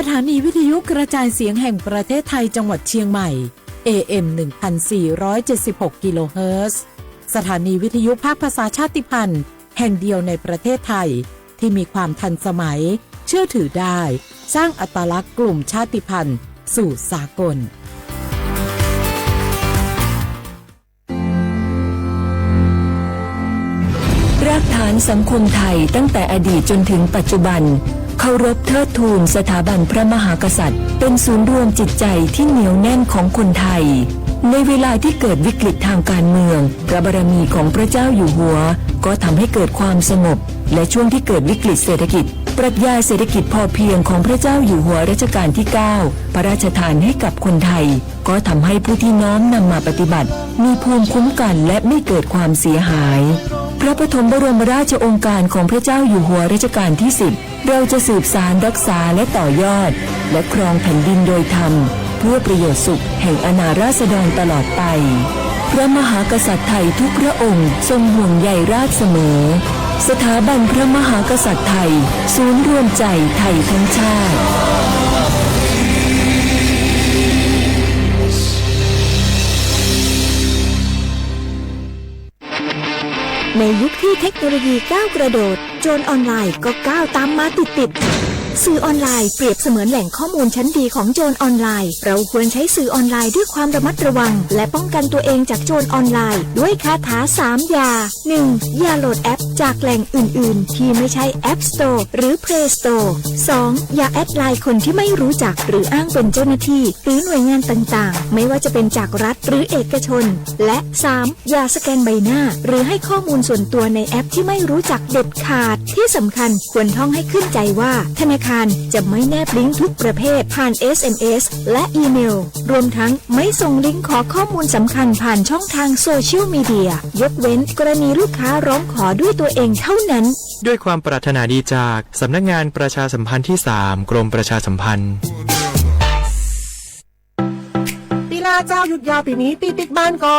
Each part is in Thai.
สถานีวิทยุกระจายเสียงแห่งประเทศไทยจังหวัดเชียงใหม่ AM 1476 กิโลเฮิรตซ์สถานีวิทยุภาคภาษาชาติพันธุ์แห่งเดียวในประเทศไทยที่มีความทันสมัยเชื่อถือได้สร้างอัตลักษณ์กลุ่มชาติพันธุ์สู่สากลรากฐานสังคมไทยตั้งแต่อดีตจนถึงปัจจุบันเคารพเทิดทูนสถาบันพระมหากษัตริย์เป็นศูนย์รวมจิตใจที่เหนียวแน่นของคนไทยในเวลาที่เกิดวิกฤตทางการเมืองพระบารมีของพระเจ้าอยู่หัวก็ทำให้เกิดความสงบและช่วงที่เกิดวิกฤตเศรษฐกิจปรัชญาเศรษฐกิจพอเพียงของพระเจ้าอยู่หัวรัชกาลที่ 9 พระราชทานให้กับคนไทยก็ทำให้ผู้ที่น้อมนำมาปฏิบัติมีภูมิคุ้มกันและไม่เกิดความเสียหายพระปฐมบรมราชโองการของพระเจ้าอยู่หัวรัชกาลที่ 10เราจะสืบสานรักษาและต่อยอดและครองแผ่นดินโดยธรรมเพื่อประโยชน์สุขแห่งอาณาราษฎรตลอดไปพระมหากษัตริย์ไทยทุกพระองค์ทรงห่วงใยราชเสมอสถาบันพระมหากษัตริย์ไทยศูนย์รวมใจไทยทั้งชาติในยุคที่เทคโนโลยีก้าวกระโดดโจรออนไลน์ก็ก้าวตามมาติดสื่อออนไลน์เปรียบเสมือนแหล่งข้อมูลชั้นดีของโจรออนไลน์เราควรใช้สื่อออนไลน์ด้วยความระมัดระวังและป้องกันตัวเองจากโจรออนไลน์ด้วยคาถา3อย่า 1. อย่าโหลดแอปจากแหล่งอื่นๆที่ไม่ใช่ App Store หรือ Play Store 2. อย่าแอดไลน์คนที่ไม่รู้จักหรืออ้างเป็นเจ้าหน้าที่หรือหน่วยงานต่างๆไม่ว่าจะเป็นจากรัฐหรือเอกชนและ 3. อย่าสแกนใบหน้าหรือให้ข้อมูลส่วนตัวในแอปที่ไม่รู้จักเด็ดขาดที่สำคัญควรท่องให้ขึ้นใจว่าธนาคารจะไม่แนบลิงก์ทุกประเภทผ่าน SMS และอีเมลรวมทั้งไม่ส่งลิงก์ขอข้อมูลสำคัญผ่านช่องทางโซเชียลมีเดียยกเว้นกรณีลูกค้าร้องขอด้วยตัวเองเท่านั้นด้วยความปรารถนาดีจากสำนักงานประชาสัมพันธ์ที่ 3 กรมประชาสัมพันธ์เจ้าหยุดยาวปีนี้ปีกบ้านก็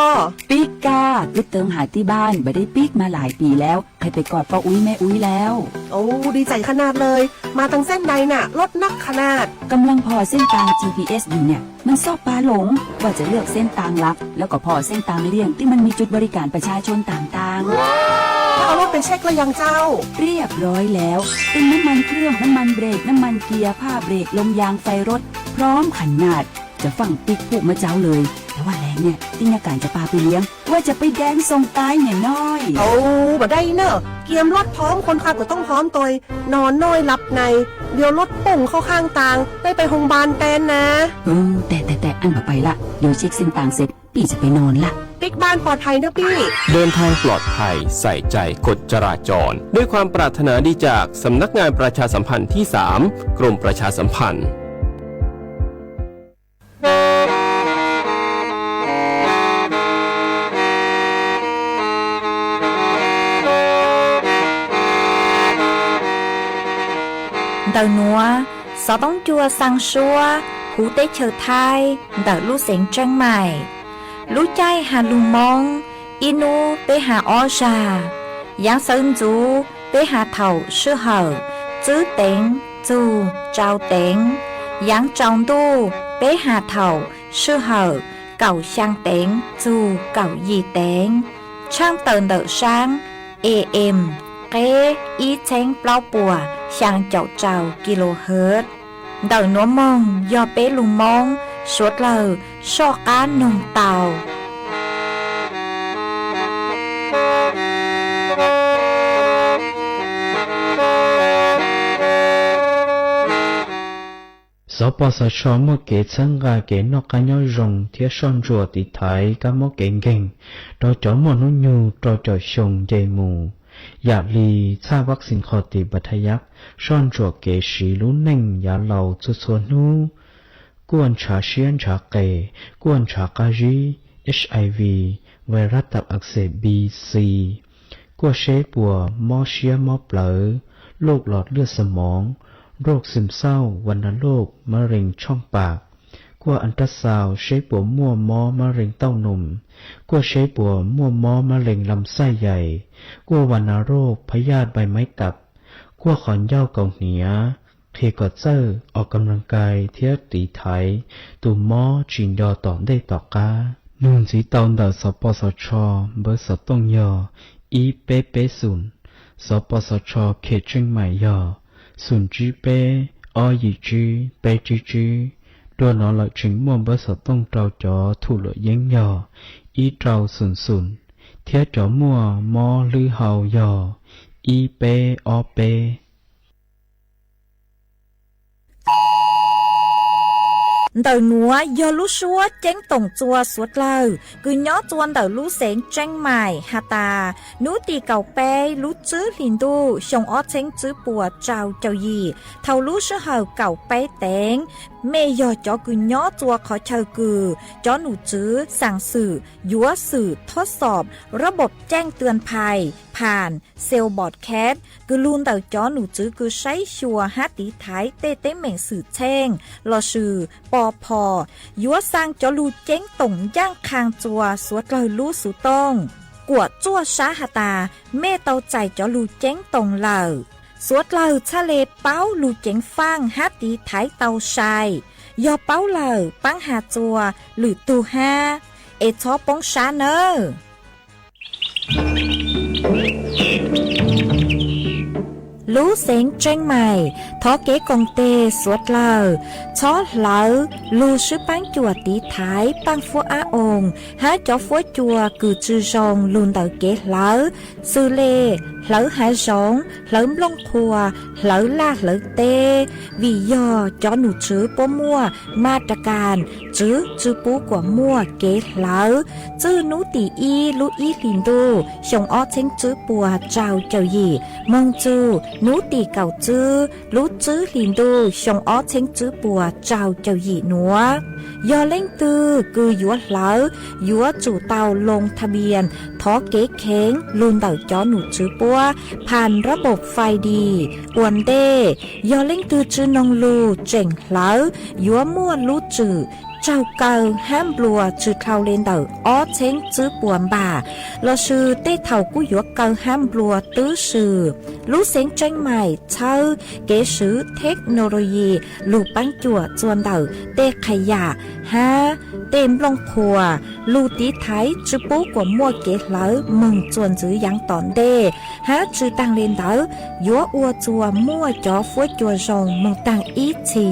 ปีกกาลูกเติงหาที่บ้านไม่ได้ปีกมาหลายปีแล้วเคยไปกอดป้าอุ้ยแม่อุ้ยแล้วโอ้ดีใจขนาดเลยมาตั้งเส้นใดน่ะรถนักขนาดกำลังพอเส้นทาง GPS อยู่เนี่ยมันซอกปลาหลงว่าจะเลือกเส้นทางลับแล้วก็พอเส้นทางเลี่ยงที่มันมีจุดบริการประชาชนต่างๆเอารถไปเช็คแล้วยังเจ้าเรียบร้อยแล้วตึงน้ำมันเครื่องน้ำมันเบรกน้ำมันเกียร์ผ้าเบรกลมยางไฟรถพร้อมขนาดจะฟังปิกผูกมาเจ้าเลยแต่ว่าแรงเนี่ยติญาการจะพาไปเลี้ยงว่าจะไปแดนส่งตายเนี่ยน้อยโอ้บ่ได้เนอะเกียมรถพร้อมคนขับก็ต้องพร้อมตัวนอนน้อยหลับในเดี๋ยวรถป่งเข้าข้างทางได้ไปโรงพยาบาลแตนนะแต่อันต่อไปละเดี๋ยวเช็คเส้นทางเสร็จพี่จะไปนอนละปิ๊กบ้านปลอดภัยนะพี่เดินทางปลอดภัยใส่ใจกฎจราจรด้วยความปรารถนาดีจากสำนักงานประชาสัมพันธ์ที่ 3 กรมประชาสัมพันธ์Đầu núa, gió bóng chua sang xua, hú tế chờ thai, đỡ lũ xén trăng mải. Lũ chay hà lù mong, inu bế hà o trà. Giáng sơn chú bế hà thầu sư hở, chữ tên, chú, trao tên. Giáng trong tu bế hà thầu sư hở, cầu sang tên, chú, cầu gì tên. Trang tờn đỡ sang, AM, kế ý chén bao bùa. Sang chậu trào kHz đời núa mong do bé lùng mong suốt lờ so cá nồng tàu Số bao giờ cho một cái chân gà cái nó cá nhau rồng thiết son rùa thì thấy cá một cái gành đó cho một nó nhu đó cho sông dây mùอยากลีชาวัคซีนคอติบัทยักซ่อนจัวเกสีลุ้นเน่งยาเหล่าจุดส่วนนู้กวนชาเชียนชาเกกวนชากาจี HIV ไวรัสตับอักเสบ B.C กวนเชปัวมอเชียมอเปลอโรคหลอดเลือดสมองโรคซึมเศร้าวัณโรคมะเร็งช่องปากกว่าอันตราซาวใช้ปัวมั่วมอมะเร็งเต้านมกว่าใช้ปัวมั่วมอมะเร็งลำไส้ใหญ่กว่าวัณโรคพยาธิใบไม้ตับกว่าขอนเหย้าเกาเหนียแค ก็เจอออกกำลังกายเที่ยวตีไทยตูหมอจินดอต่อได้ต่อกานุ่นสีตอนดอสปสชเบอร์สตงยออีเปเปศูนย์สปสชเขตเชียงใหม่ยอศูนย์จีเปอยีจีเปจีจีตัวน้องหลักถึงมวลเบอร์สตงเจ้าจอถูเหลือเย็งยออีเจ้าศูนย์ศูนย์เที่ยวจอมัวมอลือเฮายออีเปอเปĐầu núa do lú xúa chén tổng chua suốt lâu, cứ nhó chuan đầu lú sén tranh mài hà tà, nú tì cầu pe lú chứ liền đu, xong ó chén chứ bùa trào trào gì, thầu lú sư hầu cầu pe tén, mê do chó cứ nhó chua khó chờ cừ, chó nụ chứสั่งสื่อยัวสื่อทดสอบระบบแจ้งเตือนภัยผ่านเซลล์บอร์ดแคสcứ luôn đầu chó nụ chữ cứ sấy chùa hát tí thái tê tế mệnh sử chen lò sử bò phòยัวsang chó lưu chén tổng giang khang chùa suốt lời lưu sử tông của chua xá hà tà mê tàu chạy chó lưu chén tổng lờ suốt lời cha lê báo lưu chén phang hát tí thái tàu sai do báo lờ bắn hà chùa lử tù ha ê chó bóng xá nơ lú xén tranh mày thó kế công tê suốt lờ chó lỡ lú sư bán chùa tí thái bán phố á ồn há chó phố chùa cử chư rồng luôn đợi kế lỡ sư lê lỡ há rồng lỡ lông khùa lỡ la lỡ tê vì do chó nụ chữ bố mua ma trà càn chữ bố của mua kế lỡ chữ nú tỷ y lú y liền đô xong ó chênh chữ bùa trào chào gì mong chữ nú tì cầu chữ lú chữ liền đô xong ó chênh chữ bùa trào chào gì nữa do lên tư cứยัวlỡยัวchủ tàu lงทะเบียนท้อเก๋เค้งลุนเต่าจอหนูจื้อปัวผ่านระบบไฟดีอวนเดยอเล่งตือจื้อนงลูเจ๋งเหลายัวมั่วลูจื้อเจ้าเก่าห้ามบลัวจื้อเท่าเลนเต่าอ้อเช้งจื้อปวนบ่าเราชื่อเต้เท่ากู้ยัวเก่าห้ามบลัวตื้อชื่อลูเสียงเจ๋งใหม่เช่าเก๋ซื้อเทคโนโลยีลูปังจั่วจวนเต่าเต้ขยะฮะเต็มลงครัวลูตีไทยจื้อปูกว่ามั่วเก๋เหลามึงจวนจื้อยังตอนเด้ฮะจื้อตังเลนเต่ายัวอัวจัวมั่วจ่อฟัวจัวรองมึงตังอีชี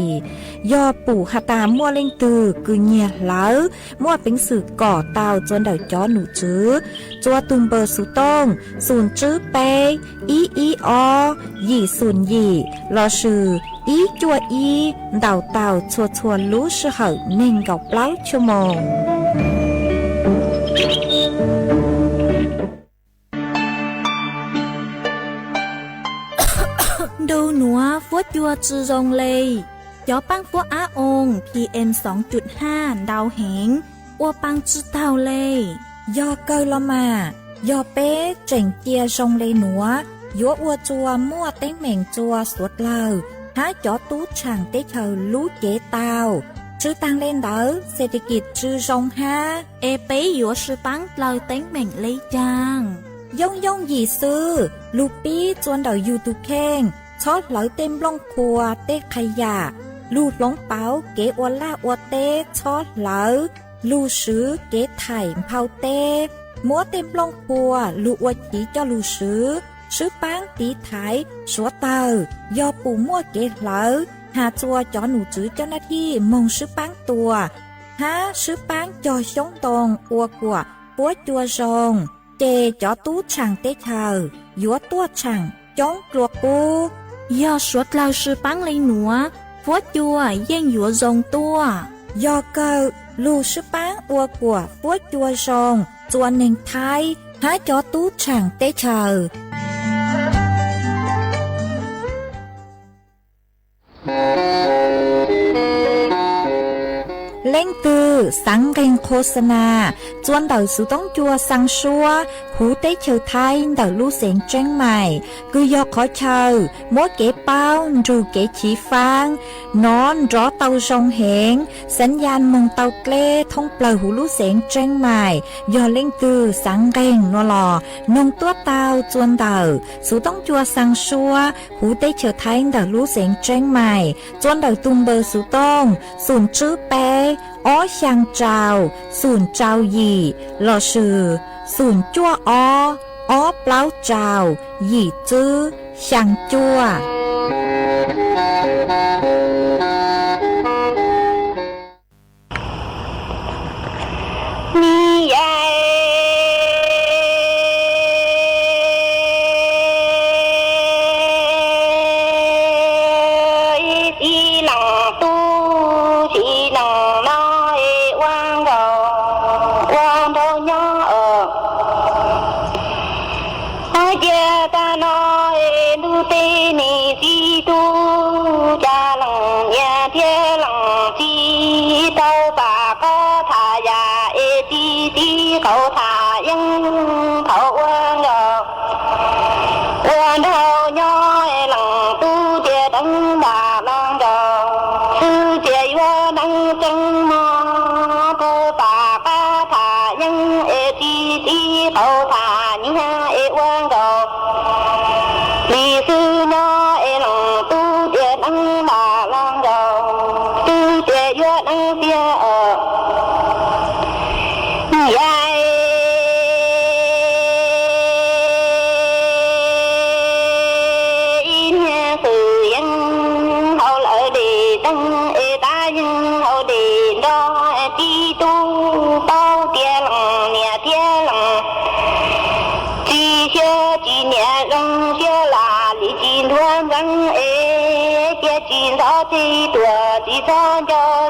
ยอปู่หาตามั่วเล่งตือcứ nhẹ lỡ mua bánh sử cỏ tàu cho đầu chó nụ chứ cho tung bờ sú tông sùn chữ pe ý o gì sùn gì lo sử ý chua ý đào tàu chua lú sư hậu nên gọc láo cho mồm đâu nữa vuốt chua chư rong lê gió băng phố Á ôn PM 2.5 đau hẹn qua băng chư tàu lê do cơ lo mà do bé chỉnh chia rong lê nữa gió ua chua mua tên mèn chua suốt lờ há chó tú chẳng tế chờ lú chế tàu chư tăng lên đỡ sẽ đi kịp chư rong ha ê bé gió sư băng lờ tên mèn lê chàng dông gì sư lù bí chuan đầu YouTube khen chót lỡ tên lông khua tế khai giảลูหลงเป๋าเก๋อวล่าอวเต้ชอเหลอลูซื้อเก๋ไถ่เผาเต้มัวเต็มลงปัวลูอวจีเจ้าลูซื้อปังตีไถ่สัวเตอยอปูมัวเก๋เหลอหาจัวจอหนูจื้อเจ้าหน้าที่มงซื้อปังตัวหาซื้อปังจอชงตรงอัวกัวปัวจัวรองเจจอตู้ช่างเต้เธอยัวตัวช่างจ้องกลัวปูยอสวดเราซื้อปังเลยหนัวphố chùa gian dụa rồng tua do cơ lưu sư bán ua của phố chùa rồng chùa nền thái hái cho tú chẳng tế chờ lên từ สังเกงโฆษณาจวนเต่าสุต้องจัวสังชัวหูเต้เชียวไทยเต่าลู่เสียงเจ้งใหม่คือยอกขอเชอมัวเก๋เป้ารูเก๋ฉีฟางนอนรอเต่าทรงเหงสัญญาณมงเต่าเกล้ท่องเปล่าหูลู่เสียงเจ้งใหม่ยอเล่งกือสังเกงนัวหล่อนงตัวเต่าจวนเต่าสุต้องจัวสังชัวหูเต้เชียวไทยเต่าลู่เสียงเจ้งใหม่จวนเต่าตุงเบอร์สุต้องศูนย์ชื่อเป้อ้อช่างเจ้าศูนย์เจ้าหยี่หล่อชื่อศูนย์จั่วอ้อเปล่าเจ้าหยี่จื้อช่างจั่วนี่ยายเขาถ่ายังเขาว่างดอกวันเท่าย้อยหลังตู้เจียดังด่าลางดอกซื้อเจียว่าดังจังมอเธอป่าป้าถ่ายังตีเขาถ่านี่ฮะว่างดอกลีซื้อน้อยหลังตู้เจียดังด่าลางดอกซื้อเจียว่าดังเสียยายchỉ tua chỉ cho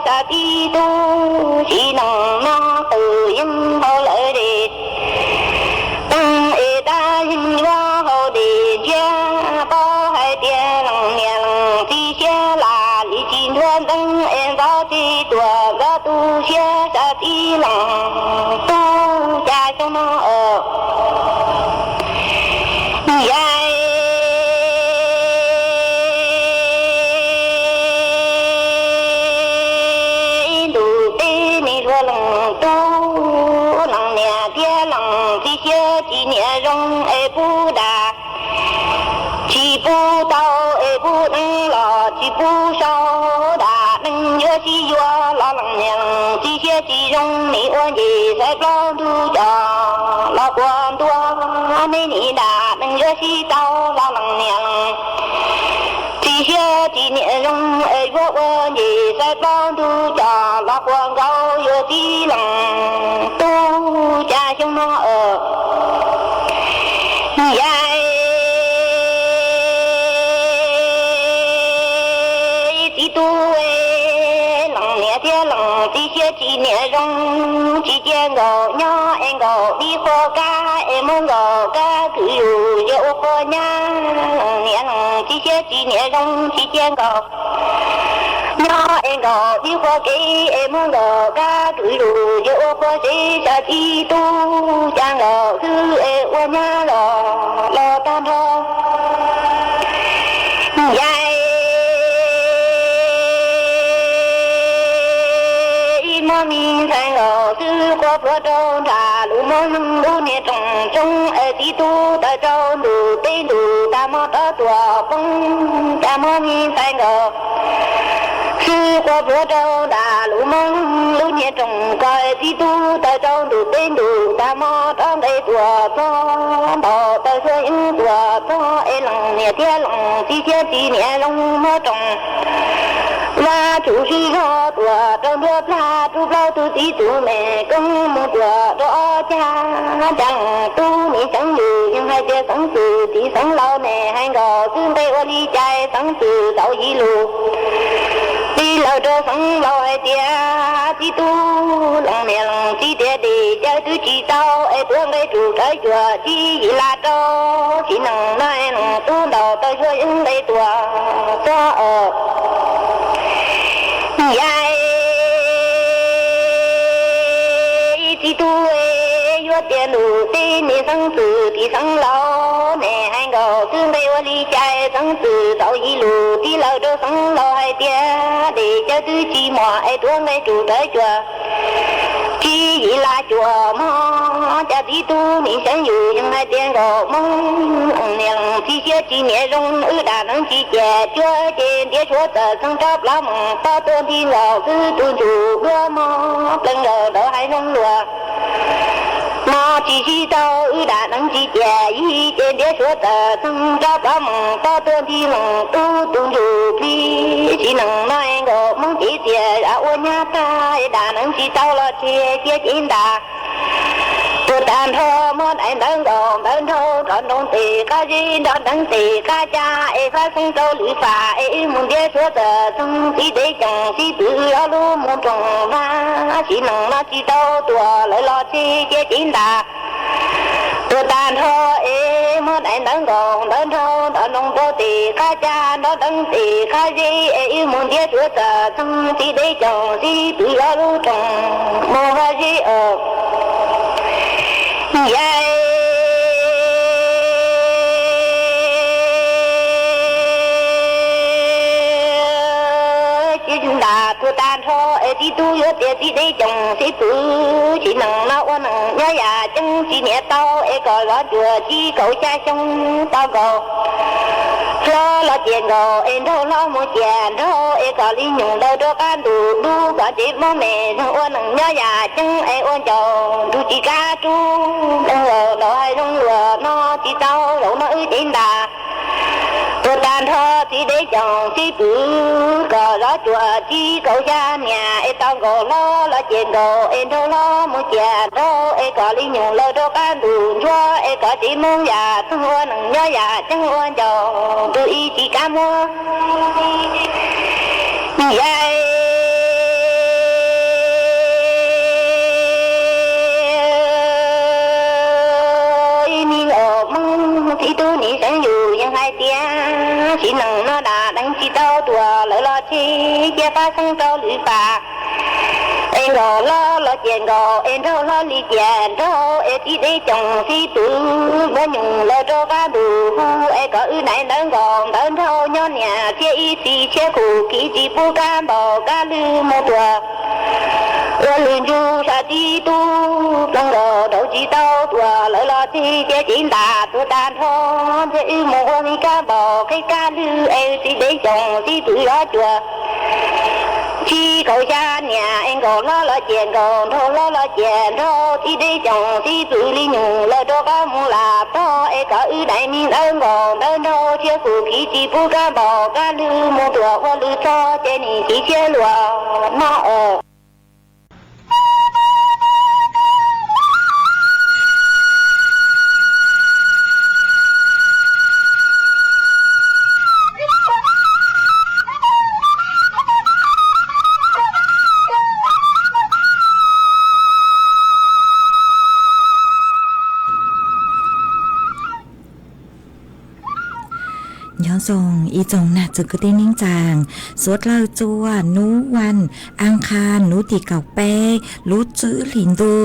ta đi tu chỉ nòng nó từ những bao lợi đi tăng ta những bao hồ đi cha bao hai tiền lòng nhà lòng chỉ cha là lý chỉ thuần tăng đó chỉ tua ra tu cha ta đi lòng tu cha cho nó ở chỉ nhẹ rong bu đà chỉ bu tao bu nâng lò chỉ bu sau đà nâng nhớ chỉ vừa lo lằng nhằng chỉ chia chỉ rong nị oan gì sai bao thu cho lo quan tua nên nị đà nâng nhớ chỉ tao lo lằng nhằng chỉ chia chỉ nhẹ rong bu oan gì sai bao thu cho lo quan gấu nhớ chỉ lằng tu cha trong nó ở yai ti tu lòng nhẹ thế lòng ti chia chỉ nhẹ rong chỉ chia ngầu nhỏ em ngầu đi khô cá em muốn ngầu cá cứ dù dỗ khô nhá nhẹ lòng ti chia chỉ nhẹ rong chỉ chia ngầu nhỏ em ngầu đi khô kỹ em muốn ngầu cá cứ dù dỗ khô chỉ sa ti tu cha ngầu cứ em qua nhá lo tam thơ yai mơ mi sang ngầu sư qua phở trâu trà lũ mơ lũ nè trồng tí tu ta trâu lũ tê lũ ta mơ ta tua phong ta mơ mi sang ngầu sư qua phở trâu trà lũ mơ lũ nè trồng coi tí tu ta trâu lũ tê lũ ta mơ ta đây tua phong bỏ ta chơi những tua phong lòng nè tia lòng tí tia tí nè lòng mơ trồng và chủ sĩ họ tua trong nước la tu bao tu tí tu mẹ công một tua đó cha chẳng tu mi chẳng như nhưng hai tia sống từ tí sống lâu mẹ hai ngò xương tây ô ly chai sống từ đậu dĩ lù đi lâu cho sống lâu hai tia tí tu lòng mẹ lòng tí tia đi chơi tu chỉ tao ai tuông đây chủ tới chùa chỉ là trâu chỉ nằng nói lòng tu đầu tới chùa những đây tua cho ở yai tiền đủ tin ni sang từ thì sang lo nè hai ngầu tương đây qua ly chạy sang từ tàu y lù tí lâu đâu sang lo hai tia để cho tư chi mò ai tuông đây chủ tới chùa chi gì là chùa mò cha tí tu ni sangอยู่ยังhai tiền gầu mong nè chi chia chi nhẹ rong ư đà nắng chi chè chúa trên tia chúa tờ sang tráp lắm ta tôn thi ngầu cứ tu chủ gưa mò lần đầu đỡ hai nông lùa mà chỉ tao ư đã nắng chỉ chè y trên đĩa chúa tờ sang tráp lắm ta tôn thi ngầu tu tu chủ khi chỉ nắng nói ngầu mong chỉ chè đã uốn nhá ta đã nắng chỉ tao lo chia chia chín đà tôi đàn thơ món anh đang gồm đơn thâu đón đông tì ca gì đón đăng tì ca cha ai phát sinh châu lưỡi phà ai muốn đĩa chúa tờ sang chỉ để chồng chỉ tự lo lu muốn trồng hoa chỉ nắng nó chỉ tao tua lời lo chi chia chín đà tôi đàn thơ ai món anh đang gồm đơn thâu đón đông tô tì ca cha đón đăng tì ca gì ai muốn đĩa chúa tờ sang chỉ để chồng chỉ tự lo lu trồng mua hoa gì ở yeah. Chỉ chúng ta tu tan thôi, chỉ tu yếu tiền chỉ để chồng chỉ tu chỉ nằng nó quan nằng nhớ già chân chỉ nhẹ tao, gọi lo chùa chỉ cậu cha trong tao cầu. Lo tiền gò em đâu lo mua tiền đâu em có lý nhung đâu cho can đủ đủ có chỉ bố mẹ ôn nằng nhớ già chân em ôn chồng tu chỉ cá tu đâu hay không lừa nó chỉ tao đâu nó ư trên đà tôi tan thơ chỉ để chồng chỉ cứ cờ đó chùa chỉ cậu cha nhà em tao gò lo tiền gò em đâu lo mua tiền đâu em có lý nhung đâu cho can đủ cho em có chỉ muốn già tu ôn nằng nhớ già chân ôn chồng tôi ý chỉ cá mua yeah. Thì tôi nghĩ sẽ dù những hai tiếng chỉ nâng nó đã đánh chỉ tao đùa lợi lo chi chia phá sang trâu lưỡi phà em gò lo tiền gò em đâu lo li tiền đâu em chỉ để chồng thì tự mới nhung lo cho cá đủ em có ư này đơn gòn đơn thâu nhon nhà chia y xì chia cụ kỹ chỉ bu cá bò cá lư một đùa lươn du sa chi tu trong gò đầu chỉ tao đùa lợi lo chi chia chín đà tôi tan thô thế ư một con cá bò cái cá lư em chỉ để chồng thì tự lo chùa chi cậu cha nhà em còn lo tiền còn thôi lo tiền thôi chỉ để chồng chỉ tự đi nhung lo cho cá mua là to em cả ư đại miên ơn còn đơn thôi chia phụ khí chỉ phụ cá bò cá lư mua đùa hoa lư cho trên này chỉ chia lùa nó ởส่งอีจงน่ะจึกกะตินิ่งจางสวดเล่าจัวนูวันอังคารนูตีเก่าแป้รู้จื้อหลินดู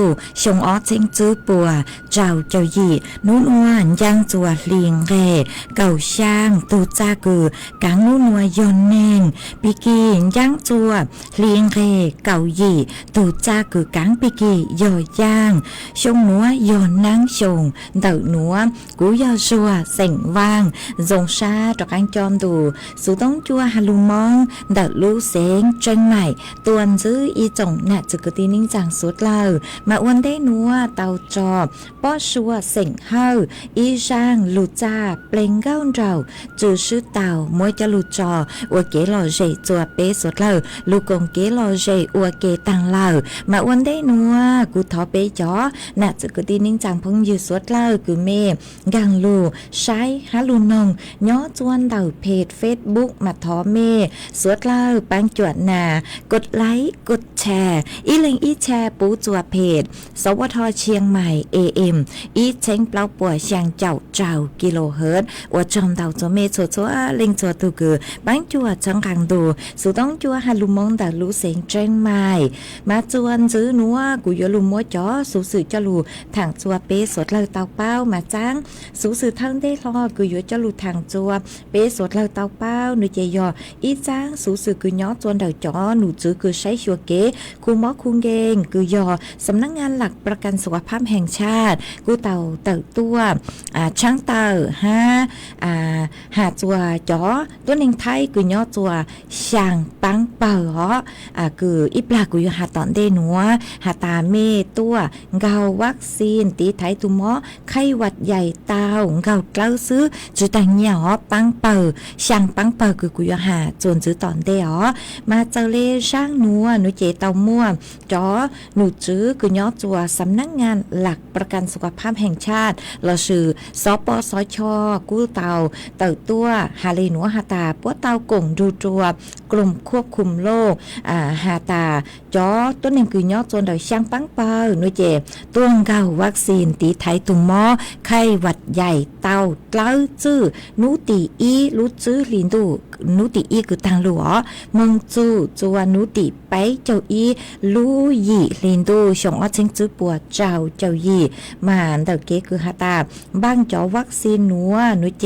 ชงอ้อเจิงจื้อปัวเจ้าเจ้าหยีนูนวนย่างจัวเลียงเร่เก่าช่างตูจ้ากือกังนูนัวยอนแนงปีกีย่างจัวเลียงเร่เก่าหยีตูจ้ากือกังปีกีย่อย่างชงนัวยอนนั่งชงเต่านัวกูยอชัวเส็งว่างจงชาตอกอังจอมดูสูต้องจัวฮาลูมองเต่าลูเสงเจิงใหม่ตวนซื้ออีจงน่ะจึกกะตีนิ่งจางสุดเล่ามาอวนได้นัวเต่าจอบป้อชัวเส็งเฮาอีช่างลูจ้าเปล่งเก้าเราจือชื่อเต่ามวยจะลูจออวเกลอเจจัวเป๊สุดเล่าลูกงเกลอเจอวเกตังเล่ามาอวนได้นัวกูทอเป๊จ๋อน่ะจึกกะตีนิ่งจางพงยืดสุดเล่าคือเมกังลูใช้ฮาลูนงย้อจัว วนเต่าเพจ Facebook มาทอเมสวดเล่าปังจวดนากดไลค์กดแชร์อีเล็งอีแชร์ปูจัวเพจสวทเชียงใหม่ AM อีเช้งเปล่าป่วยเชียงเจ้ากิโลเฮิรตซ์อวดจอมเต่าจัวเมจัวเล็งจัวตุกือปังจวดจังกังดูสุต้องจัวฮาลุมงแต่รู้เสียงเจงใหม่มาจวนซื้อนัวกูยลุมมัวจ๋อสูสื่อจะลูทางจัวเปสวดเล่าเต่าเป้ามาจ้างสูสื่อทั้งได้รอกูยจะลูทางจัวเปสวดเล่าเต่าเป้าหนูเจยออีจ้างสูสื่อกูย้อจวนเต่าจ๋อหนูจื้อกูใช้ชัวเก๋คูหมอคุงเกงกูยอสำนักงานหลักประกันสุขภาพแห่งชาติกูเต่าตัวช่างเต่าหาจัวจ๋อตัวหนึ่งไทยกูย้อจัวช่างปังเป่ากูอีปลากูอยู่หาตอนเดนัวหาตาเมตัวเกาวัคซีนตีไทยตุหมอไข้หวัดใหญ่เตาเกาเกล้าซื้อจุดต่างเหนียวปังเป่าช่างปังเป่ากูอยู่หาจนซื้อตอนเดมาเจอเลช่างนัวหนูเจเตาม่วจ๋อหนูจื้อกูย้อจัวสำนักงานหลักประกันสุขภาพแห่งชาติเราชื่อสปสชกู้เตาตัวหาเลหนัวหาตาปัวเตากงดูจัวกลุ่มควบคุมโรคหาตาจ๋อตัวหนึ่งคือยอดจนโดยช่างปังเปาหนูเจตัวเก่าวัคซีนตีไทยตุ่มหมอไข้หวัดใหญ่เต้าเล้าจื้อนูตีอีรู้จื้อลินดูนูตีอีคือทางหลัวมึงจูจัวนูตีไปเจ้าอีลู่ยีลินดูชงอ้อเชิงจื้อปัวเจ้ายีมาเด็กเก๋คือหาตาบ้างจ๋อวัคซีนหนัวหนูเจ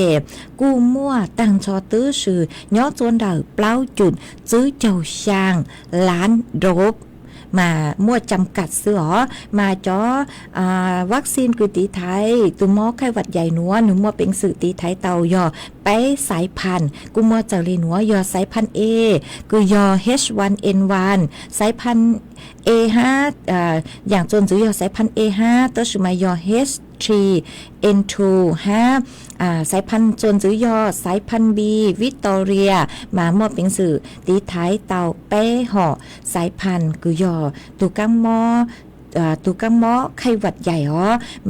กู้มั่วตั้งชอตื้อชื่อยอดจนเดาเปล่าจุดจื้อเจ้าช่างล้านโดบมามั่วจำกัดเสือมาจ้อวัคซีนคือตีไทยตุหมอไข้หวัดใหญ่หนัวหนูมั่วเป็นสื่อตีไทยเตายอไปสายพันธุ์กูมั่วเจ้าลีหนัวยอสายพันธุ์ A คือยอ H1N1 สายพันธุ์ A5 อย่างจนจื้อยอสายพันธุ์ A5 ตัวชื่อมายอ H3N2 สายพันธุ์จนจื้อยอสายพันธุ์ B วิกตอเรียมามั่วเป็นสื่อตีไทยเตาเป้ห่อสายพันธุ์คือยอตุกังมอตุกังหมอไข้หวัดใหญ่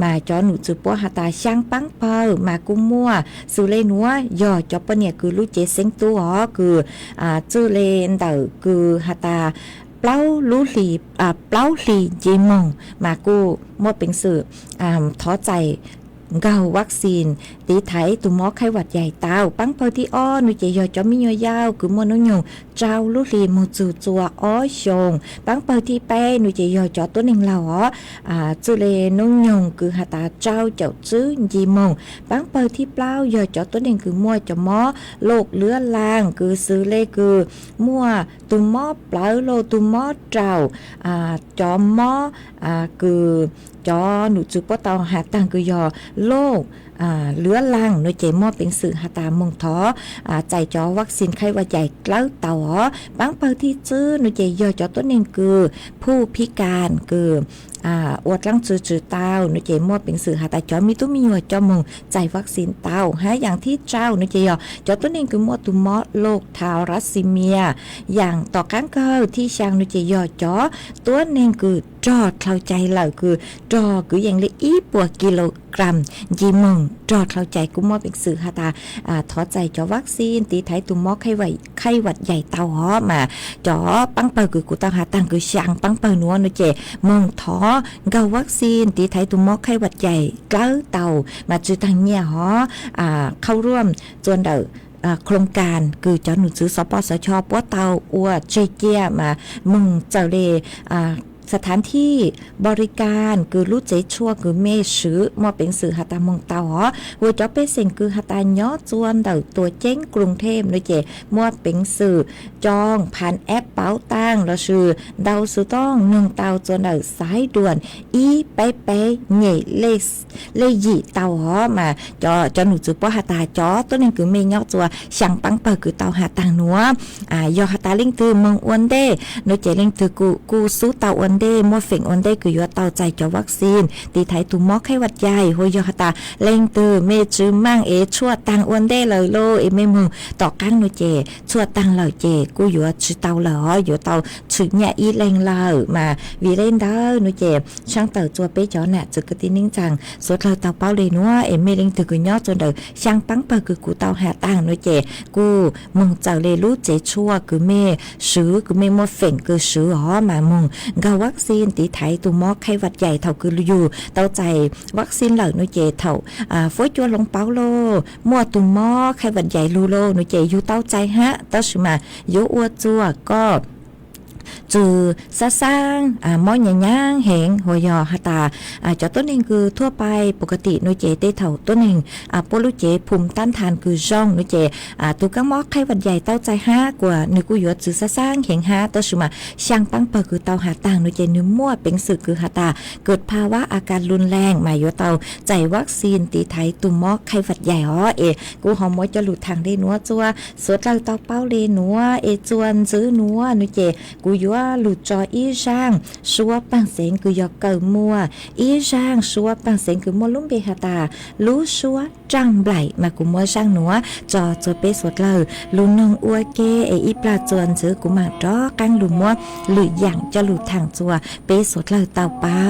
มาจอหนูจือปัวหาตาช่างปังเปามากุ้มมั่วสุเลนัวยอจอปเนี่ยคือลูกเจเซ็งตัวคือจื้อเลนเตอคือหาตาเปล่าลูหลีเปล่าหลีเจมงมากูมั่วเป็นสื่อท้อใจเกาวัคซีนตีไทยตุหมอไข้หวัดใหญ่เต้าปังเปอที่อ้อหนูเจยอจอมิยอยาวคือมโนยงเจ้าลูลีมูจูจัวอ้อชงปังเปอที่เป้หนูเจยอจอตัวหนึ่งเหล่าจุเลนงยงคือหาตาเจ้าจื้อยีมงปังเปอที่เปล่ายอจอตัวหนึ่งคือมั่วจอมอโลกเลือดลางคือซื้อเลคือมั่วตุหมอเปล่าโลตุหมอเจ้าจอมอคือจอหนูจื้อป้อเตาหาตังคือยอโลกเลื้อลังหน่วยเจมอเป็นสื่อหาตามงท้อใจจอวัคซีนไข้หวัดใหญ่เกล้าเต่าบางเปอที่จื้อหน่วยเจยอจอตัวหนึ่งคือผู้พิการคืออวดลังจื้อเต้าหน่วยเจมอเป็นสื่อหาตาจอมีตุ้มีหัวจอมงใจวัคซีนเต้าอย่างที่เจ้าหน่วยเจยอจอตัวหนึ่งคือมอตุมอโรคทารัสซีเมียอย่างต่อก้างเกิลที่ช่างหน่วยเจยอจอตัวหนึ่งคือจอดเข้าใจเหล่าคือจอคืออย่างละอีปัวกิโลกรัมยีมงจอดเข้าใจกูมอเป็นสื่อหาตาท้อใจจอวัคซีนตีไทยตุมอไข้หวัดใหญ่เต้ามาจอปังเปิคือกูตั้งหาตังคือช่างปังเปินัวนุเจมงท้อเกาวัคซีนตีไทยตุมอไข้หวัดใหญ่เกล้าเต่ามาจือทางเนี่ยเข้าร่วมจนเดาโครงการคือจอหนูซื้อสปสชปัวเตาอัวเจเกียมามึงเจ้าเลสถานที่บริการคือรู้ใจชั่วคือเมชือมอเป็นสื่อหาตามงเตาหัวจอเป็นสิ่งคือหาตาย้อจวนเดาตัวเจ้งกรุงเทพเลยเจมอเป็นสื่อจองผ่านแอปเป๋าตังเราชื่อเดาสุต้องหนึ่งเตาจวนเดาสายด่วนอีไปเหน่เลยีเตามาจอหนูจือป้อหาตาจอตัวนึงคือเมย้อจัวช่างปังเปิดคือเตาหาตังนัวยอหาตาลิงตือเมืองอ้วนเด้โนเจลิงตือกูสู้เตาอ้วน เดมัวเฝ่งออนเดคือยัวเตาใจจอวัคซีนตีไทยตุมอไข้หวัดใหญ่โหยอหตาเล่งเตอเมจื้อมั่งชั่วตังออนเดเลยโลเมมึงต่อกั้งโนเจชั่วตังเลยเจกูยัวชื่อเตาเหรอยัวเตาชื่อเนี่ยอีเล่งเลยมาวีเล่นเด้อโนเจช่างเตอจัวเป๊จอน่ะจุกตินิ่งจังสุดเลยเตาเป้าเลยนัวเมเล่งตือกูย่อจนเดอช่างปังเปอคือกูเตาหาตังโนเจกูมึงเจ้าเลยรู้เจชั่วคือเมซื้อคือเมมัวเฝ่งคือซื้ออ๋อมามึงกาวัคซีนตีไทยตุมอไข้หวัดใหญ่เท่าคืออยู่เตาใจวัคซีนเหล่าโนเจเท่าฝอยจัวลงเป้าโลมัวตุมอไข้หวัดใหญ่ลูโลโนเจอยู่เตาใจฮะเตาสมาโยอัวจัวก็จือซาซังมอหย่างแหงหัวยอหตาจอต้นเองคือทั่วไปปกติโนเจเตเถ่าต้นเองโปลุเจภูมิต้านทานคือจ้องโนเจตุกังมอไข้หวัดใหญ่เต้าใจห้ากว่านึกุยอจือซาซังแหงห้าเต้าสุมาช่างปังเปอคือเต้าหาต่างโนเจนึมั่วเป็นสึกคือหตาเกิดภาวะอาการรุนแรงมาโยเต้าใจวัคซีนตีไทยตุมอไข้หวัดใหญ่กูหอมมอจะหลุดทางได้นัวจัวสวดเราเต้าเป้าเลนัวจวนซื้อนัวโนเจกูยัวหลุดจออีช่างชัวปังเสงคือยอกเกิมัวอีช่างชัวปังเสงคือมัวลุ่มเบหตารู้ชัวจังไบมากูมัวช่างหนัวจอจัวเปสวดเลยลุนงอัวเกอีปลาจวนซื้อกูมาดอกังหลุมมัวหรืออย่างจะหลุดทางจัวเปสวดเลยเต่าเป้า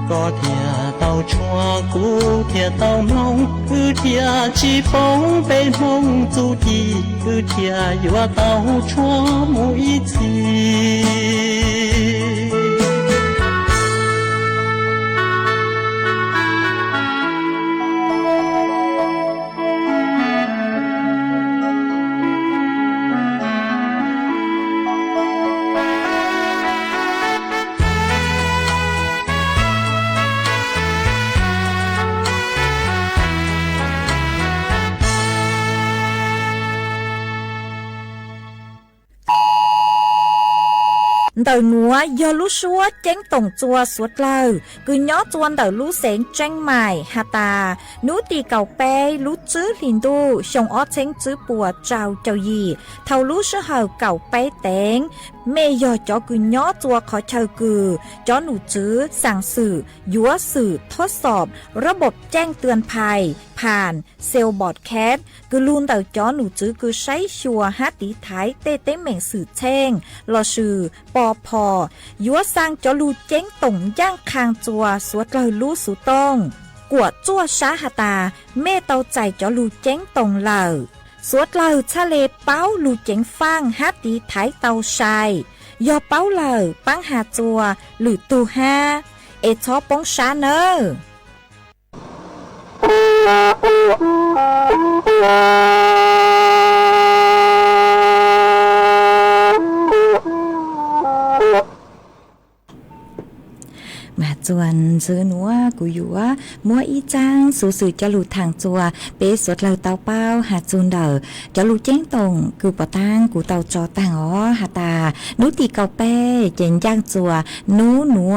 có thìa tàu chua cũ thìa tàu mong cứ thìa chỉ phong bên mong chú thì cứ thìa vừa tàu chua mỗi chi Tờ núa do lú xúa chén tổng chua suốt lâu cứ nhó chuan tờ lú sén tranh mài hà tà nú tì cầu pe lú chứ liền tu sông ó chén chứ bùa trào trào gì thầu lú sứ hờ cầu pe tén mê do chó cứ nhó chua khó chờ cừ chóหนูจื้อสั่งสื่อยัวสื่อทดสอบระบบแจ้งเตือนภัยผ่านเซลบอร์ดแคสcứ luôn tờ chó nụ chữ cứ sấy chùa hát tí thái tê tế mệnh sử chen lò sử bò phò yúa sang chó lưu chén tổng giang khang chùa suốt lời lú sú tông của chua xá hà tà mê tàu chạy chó lưu chén tổng lờ suốt lời cha lê báo lưu chén phang hát tí thái tàu sai do báo lờ bán hà chùa lử tù ha ê chó bóng xá nơ mà chuanซื้อนัวกูอยู่ว่ามัวอีจ้างสูสื่อจะลูทางจัวเป๊สวดเราเตาเป้าหาจูนเดอจะลูแจ้งตรงกูปะตั้งกูเตาจอต่างอ๋อหาตานูตีเก่าเป้เจนย่างจัวนูนัว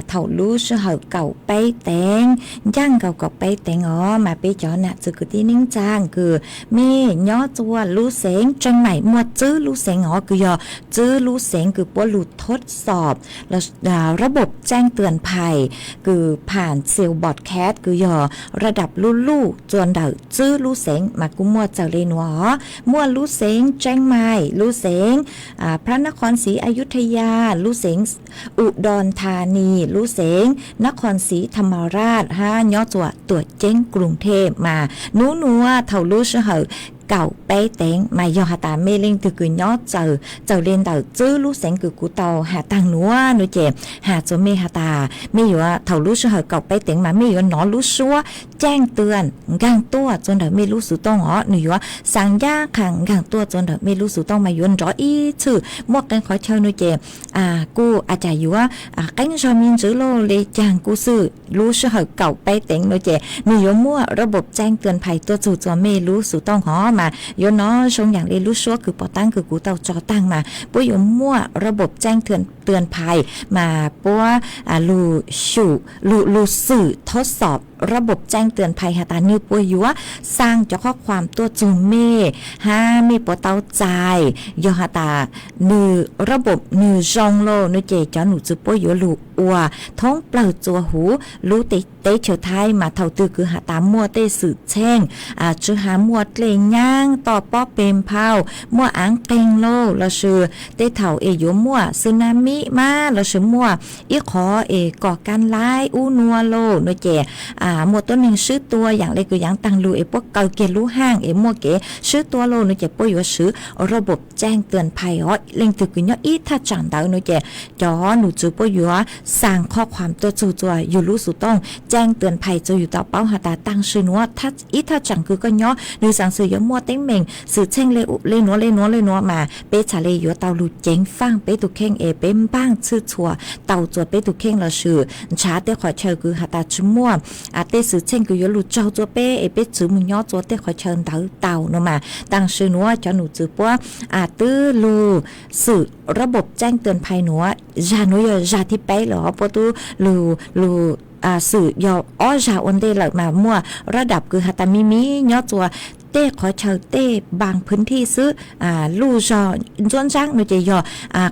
เท่าลูชื่อเหาเก่าเป้แตงย่างเก่าเป้แตงอ๋อมาเป้จอน่ะจือกูที่นิ่งจ้างคือเม่ย่อจัวลูเสงจังใหม่มัวจื้อลูเสงอ๋อคือยอจื้อลูเสงคือปวลูทดสอบแล้วระบบแจ้งเตือนภัยคือผ่านเซลบอร์ดแคสคือยอระดับลู่จวนเดาจื้อลู่เสงมากุมัวเจ้าเลนวะมัวลู่เสงแจ้งไม้ลู่เสงพระนครศรีอยุธยาลู่เสงอุดรธานีลู่เสงนครศรีธรรมราชย่อจัวตัวเจ้งกรุงเทพมานัวเท่าลู่เฉยเก่าเป้เต็งมายอหาตาเมลิงคือคือยอเจ้าเล่นเต่าจื้อลู่เสงคือกูเต่าหาตังนัวนุเจหาจนเมหาตาไม่อยู่ว่าเท่าลู่เฉยเก่าเป้เต็งมาไม่อยู่หนอลู่ชัวแจ้งเตือนกางตัวจนเดาไม่รู้สุต้องอ๋อหนูว่าสังยาขังกางตัวจนเดาไม่รู้สุต้องมาอยู่รออีชื่อมวกกันขอเชิญนุเจกูอาจจะอยู่ว่ากันชอมินจื้อโลเลยจางกูซื้อลู่เฉยเก่าเป้เต็งนุเจหนูอยู่มั่วระบบแจ้งเตือนภัยตัวจู่จนไม่รู้สุต้องอ๋อมาโยนอชงอย่างเรลูชัวคือปอตั้งคือกูเตาจอตั้งมาปุ้ยมั่วระบบแจ้งเตือนภัยมาปัวลูสื่อทดสอบระบบแจ้งเตือนภัยหาตานิ้วปัวยัวสร้างเจ้าข้อความตัวจูเม่มีปอเตาใจยอหาตานือระบบนือจองโลนเจจอหนูจุปัวยัวลูอัวท้องเปล่าจัวหูลูเตเฉียวไทยมาเท่าตือคือหาตามั่วเตสื่อแช่งจือหามั่วเตลย่างต่อป้อเป็นเผามั่วอังเต็งโลเราชื่อเตเท่าเอโยมั่วสึนามิมาเราชื่อมั่วอีขอก่อการร้ายอูนัวโลนเจมั่วตัวหนึ่งชื่อตัวอย่างไรคืออย่างตังลูพวกเกาเกลูห้างมั่วเกชื่อตัวโลนเจปุยว่าชื่อระบบแจ้งเตือนภัยเล่งตือคือเนาะอีถ้าจังดาวนเจจอหนูจือปุยว่าสร้างข้อความตัวจู่ๆอยู่รู้สุต้องแจ้งเตือนภัยจะอยู่ต่อเป้าหาตาตั้งชื่อนัวถ้าจังคือก็เนาะหรือสั่งซื้อยมั่วเต็งเม่งสื่อเช่งเลนัวมาเปชาเลอยู่เตาลูเจ๋งฟังเปตุเข่งเป็นบ้างชื่อชัวเตาจวดเปตุเข่งละชื่อชาเตขอเชิญคือหาตาชุ่มมั่วเตสื่อเช่งคืออยู่ลูเจ้าจัวเปจื้อมึงย่อจัวเตขอเชิญเตาเนาะมาตั้งชื่อนัวจะหนูจื้อปัวตื้อลูสื่อระบบแจ้งเตือนภัยนัวจานุยจาที่เป๊ะหรอปตูลูสื่อยออ้อจาอนเดหลักมามั่วระดับคือฮัตตามิย่อจัว เต้ขอเชิญเต้บางพื้นที่ซื้อลู่จอจวนจ้างหนูจะยอ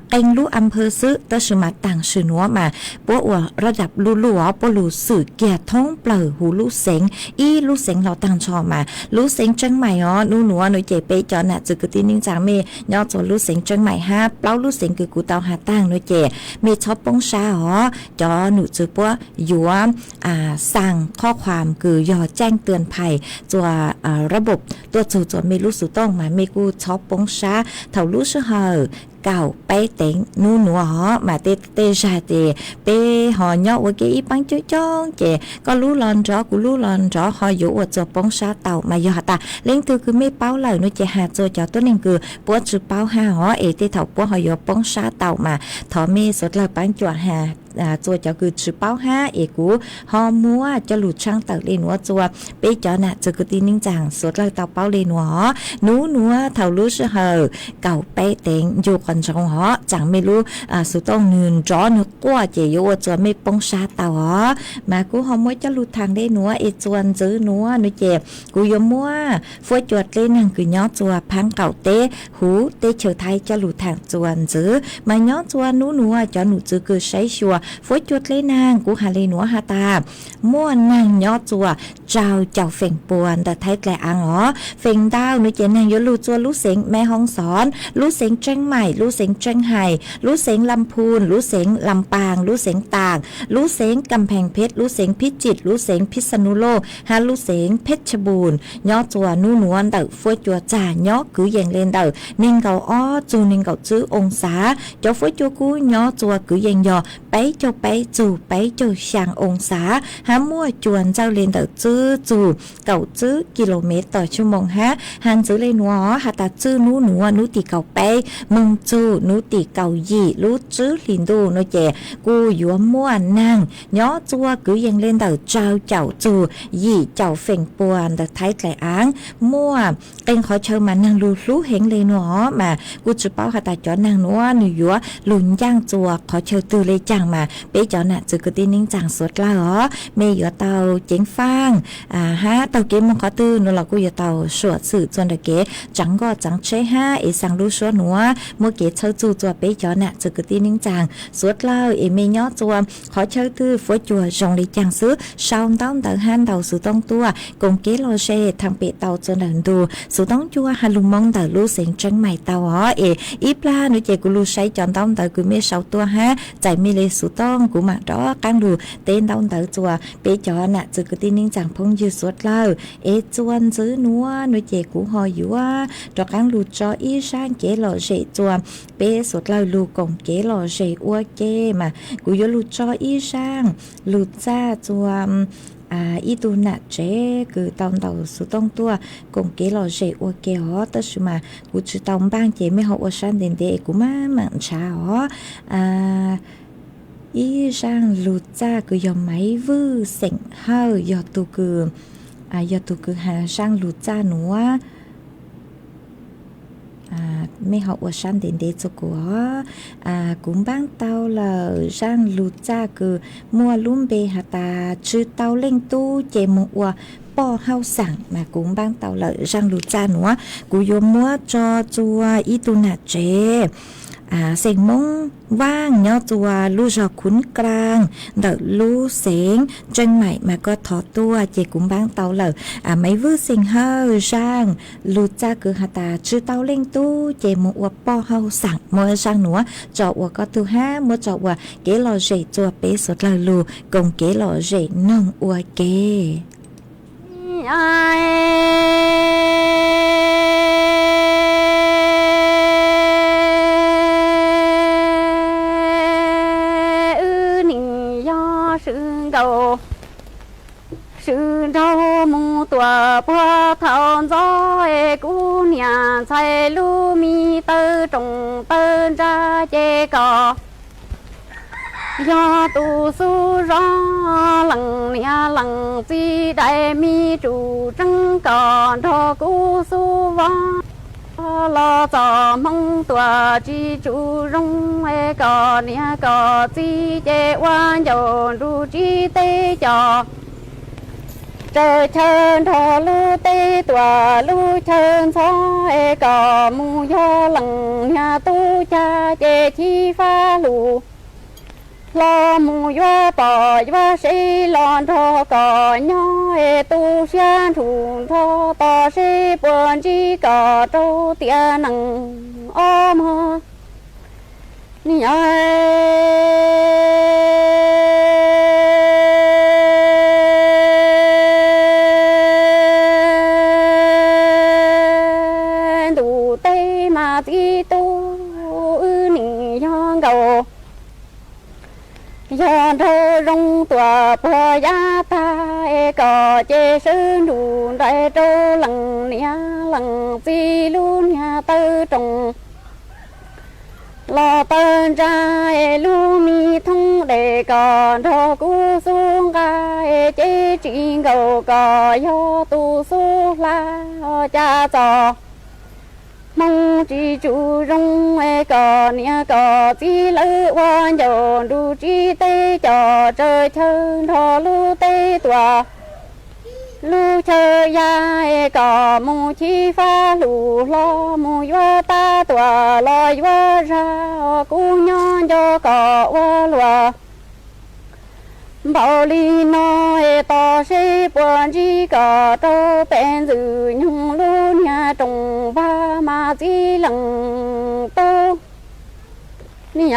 เก่งลู่อำเภอซื้อตะสมาต่างสื่อนัวมาปัวระดับลู่ลู่ปลู่สื่อเกียรท้องเปล่าหูลู่เสงลู่เสงเราตั้งชอมาลู่เสงจังใหม่นู่นัวหนูเจไปจอน่ะจึกตีนิ่งจางเมยอจอลู่เสงจังใหม่ฮะเปล่าลู่เสงคือกูเตาหาตั้งหนูเจเมชอบปงชาจอหนูจือปัวยัวสั่งข้อความคือยอแจ้งเตือนภัยตัวระบบตัวจู่ๆไม่รู้สึกต้องมาไม่กูชอบปงชาเท่ารู้สึกเหอเก่าไปเต็งนู่นมาเตชาเตไปหอเนาะว่าเกี่ยปังจ้องเจก็รู้ลอนจอกูรู้ลอนจอหออยู่ว่าจะปงชาเต่ามายอตาเล่งตัวคือไม่เป้าเลยนู่นเจหาตัวจอตัวนึงคือปัวจือเป้าห้าเอเตเท่าปัวหอยู่ปงชาเต่ามาถอมีสดเลยปังจวดหาตัวเจ้าคือชื่อเป้าห้าเอกูฮอมัวจะหลุดช่างเต่าเลนัวตัวไปจอน่ะจะกตีนิ่งจังสดเลยเต่าเป้าเลนัวนัวเท่ารู้เชื่อเก่าไปเต็งอยู่คนจงจังไม่รู้สุดต้องนืนจอนึกกว่าเจโยจะไม่ปงชาเต่ามากูฮอมัวจะหลุดทางได้นัวเอจวนซื้อนัวนึกเจ็บกูยมัวฟัวจวดเล่นนั่งคือย้อตัวพังเก่าเตหูเตเฉยไทยจะหลุดทางจวนซื้อมาย้อตัวนัวจะหนูซื้อคือใช้ชัวฝนจุดเลยนางกูหาเลยหนัวหาตาม่วนนางย่อจัวเจ้าเฟ่งปวนแต่ไทยแต่อังเฟ่งดาวนึกเจนางยลูจัวลูเสงแม่ห้องสอนลูเสงเชียงใหม่ลูเสงเชียงไฮ้ลูเสงลำพูนลูเสงลำปางลูเสงตากลูเสงกำแพงเพชรลูเสงพิจิตรลูเสงพิษณุโลกฮาลูเสงเพชรบูรณ์ย่อจัวนู่นวนเต่าฝนจัวจ่าย่อคือเย็นเล่นเต่านิ่งเก่าจูนิ่งเก่าจื้อองศาเจ้าฝนจัวกูย่อจัวคือเย็นยอไปไปจู่ไปจู่ช่างองศาหามั่วจวนเจ้าเรียนเต่าจื้อจู่เก่าจื้อกิโลเมตรต่อชั่วโมงฮะหันจื้อเลยนัวหาตาจื้อนูตีเก่าไปมึงจู่นูตีเก่ายี่รู้จื้อลินดูโนเจกูยัวมั่วนั่งย้อจัวกูยังเล่นเต่าเจ้าจู่ยี่เจ้าเฟ่งปวนแต่ไทยไกลอ้างมั่วเต็งขอเชิญมานั่งรู้เห็นเลยนัวมากูจะเป้าหาตาจอนั่งนัวหนูยัวหลุนย่างจัวขอเชิญตื่นเลยจังมาเป๊ะจอน่ะจะกตีนิ่งจังสดละเมย์อยู่เตาเจ๋งฟางฮะเตาเกมมันขอตื่นเรากูอยู่เตาสวดสื่อจนเดเกจังก็จังใช้ฮะเอสังรู้ชัวหนัวเมื่อเกเชิญจู่จัวเป๊ะจอน่ะจะกตีนิ่งจังสดเล่าเอเมย์ย่อจัวขอเชิญตื่นฝนจัวจงเลยจังซื้อชาวต้องเตาหันเตาสู่ต้องตัวกงเกโลเช่ทางเป๊ะเตาจนเดินดูสู่ต้องจัวฮัลลุมองเตารู้เสียงจังใหม่เตาเออีปลาหนูเจกูรู้ใช้จอนต้องเตากูไม่เสาตัวฮะใจไม่เลยสู่ต้องกูมาđó căng đủ tên đông tới chùa bé chó nè từ cái tin ninh chẳng phong dư suốt lâu ế chuan giữ núa nuôi trẻ cũ hồi dữ cho căng đủ cho y sang kế lò dễ chùa bé suốt lâu lù cổng kế lò dễ ua kê mà cú dữ lù cho y sang lù ra chùa ý tu nè chế cứ tông tàu số tông tua cùng kế lò dễ ua kê hó tất sự mà cú chỉ tông bang chế mới học ở sang đền đệ cú má mặn trà hó ý sang lụt ra cứ dòng máy vư sỉnh hơi do tu cứ hà sang lụt ra nữa mấy học ở sang đến để cho của cũng bán tao là sang lụt ra cứ mua lúm bê hà ta chứ tao lên tu chế một bỏ hao sẵn mà cũng bán tao là sang lụt ra nữa cũng vô mua cho chua ý tu nà chếเสียงมงว่างเนาะตัวลู่จอขุนกลางเดาลู่เสียงจังใหม่มาก็ถอตัวเจกุ้มบ้างเตาเลยไม่วื้อเสียงเฮาช่างลู่จ้าคือหาตาชื่อเตาเล่งตู้เจมัวป้อเฮาสั่งมัวช่างหนัวจอวัวก็ตัวห้ามัวจอวัวเกลอเจจัวเป๊ะสุดเลยลู่กงเกลอเจน้องอัวเกsự đâu mu tua bua thao gió cú nhà chạy lu mi tơ trồng tơ ra chê cò do tu su rõ lằng nia lằng chi đại mi chủ trăng cò cho cú su võ lo cho mong tua chi chủ rong cò nia cò chi chê oan dầu ru chi tê cho trời chân thọ lu tê tòa lu chân gió cỏ mù gió lằng nhà tu cha chê chi pha lù lo mù gió bỏ gió sĩ lon thọ cỏ nhỏ tu xian thủ thọ tỏ sĩ buồn chi cỏ trâu tia nằng ôm hơ ni đủ tây mà ti tu ni yong cầu yong thơ rong tua bờ ya ta cò chê sơn đủ đại trâu lằng nia lằng ti luôn nhà tư trồng lo tên ra lu mi thông để còn thọ cú xuống ga chế trình cầu cò yo tu su la cha trò mong chỉ chủ rong cò nia cò chỉ lỡ quan dầu đủ chi tê trò trời chân thọ lu tê tòa lu chơi ya cò mù chi pha lù lo mù yo ta tòa lo yo ra cu nhon cho cò wa lùa bảo li no to se buồn chi cò trâu bên dự nhung lu nhà trồng ba mà chi lằng tô ni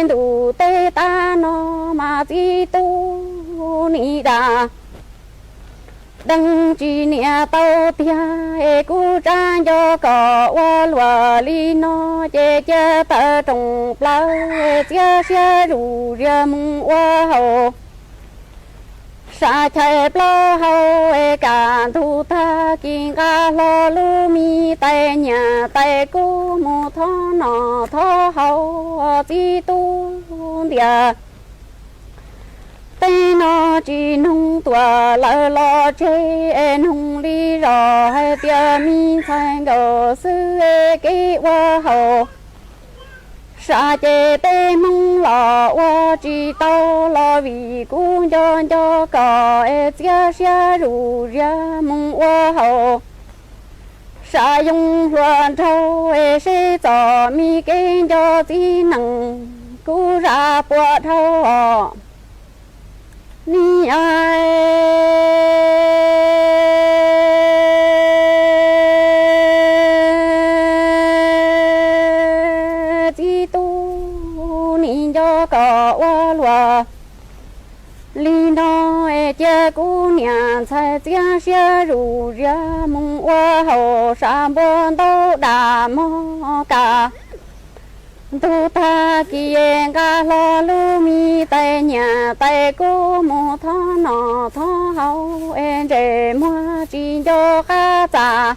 đủ tê ta nó mà chi tu ni đà đăng chi nia tao tia cu trang cho cỏ wa lùa li no chê chê ta trồng plau chia chia rủ rìa mung wa hậu sa chạy plau hậu cả thu tha kinh ca lo lu mi tay nhà tay cu mu tho nọ tho hậu chi tu tia tê nó chỉ nung tua lỡ lo chê nung đi rò hay tia mi thành đồ sư kê wa hậu sa chê tê mong lò wa chỉ tao lo vì cũng cho cò chia chia rủ ra mong wa hậu sa dùng luận thâu sẽ cho mi kê cho tí năng cú ra bùa thâu ni ti tu ni cho cỏ wa lùa li no chia cu nhà sai chia chia rủ ra mong wa hậu sa bon đâu đà mò cả tu ta kia ga lo lu mi tay nhà tay cô mò tho nọ tho hậu en rề mua chi cho cá trà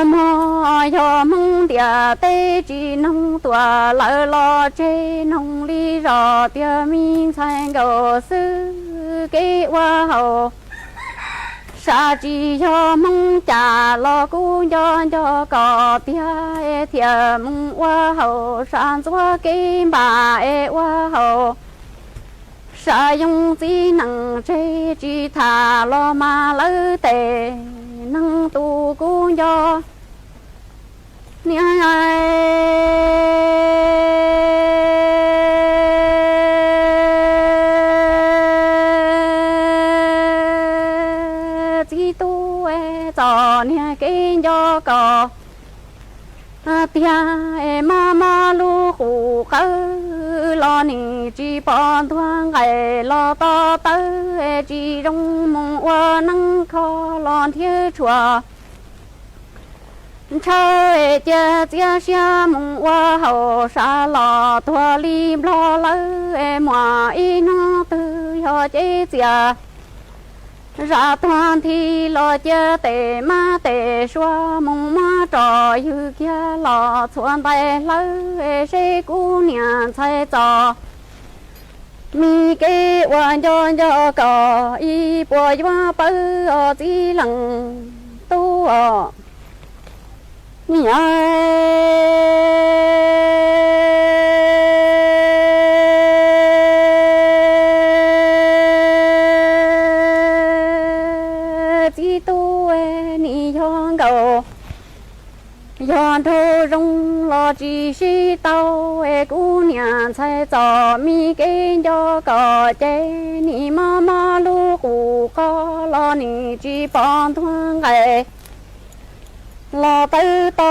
mò cho mong tia tê chi nông tua lỡ lo chê nông li rò tia mi sang cầu sư kế hoa hậu sa chi cho mong trà lo cu cho cò tia thìa mong hoa hậu san chúa kim bà hoa hậu sa dùng chi năng chê chi thà lo mà lỡ tề năng tu cu cho ni chi tu cho ni cái cho cò tia ma lu khu khơ lo ni chi bon thoáng ngày lo to tới chi trong mong hoa năng kho lo thiê chùa chơi chia chia chia mong hoa hậu sa lò thua lim lo lỡ mò y nó tư cho chế chia ra toàn thì lo chia tệ ma tệ xóa mong ma trò như kia lo xuân tay lỡ sẽ cú nhà sai trò mi cái quan cho cò y bùa hoa bơ chỉ lằng tu chỉ tu ni yon cầu yon thu rong lo chỉ si tao姑娘才找mi给着个这你妈妈路古高了你只帮团哎。老豆豆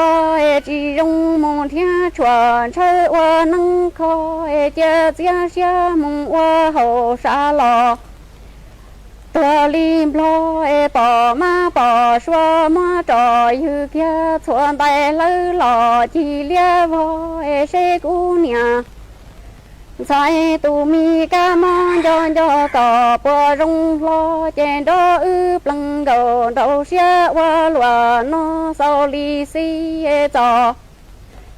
只用梦天传出我能靠姐姐下梦我后杀了。多林罗宝马宝说马找有个穿戴楼老几列我谁姑娘。在杜米干嘛叫叫个不容老见着不够都些我乱那手里西找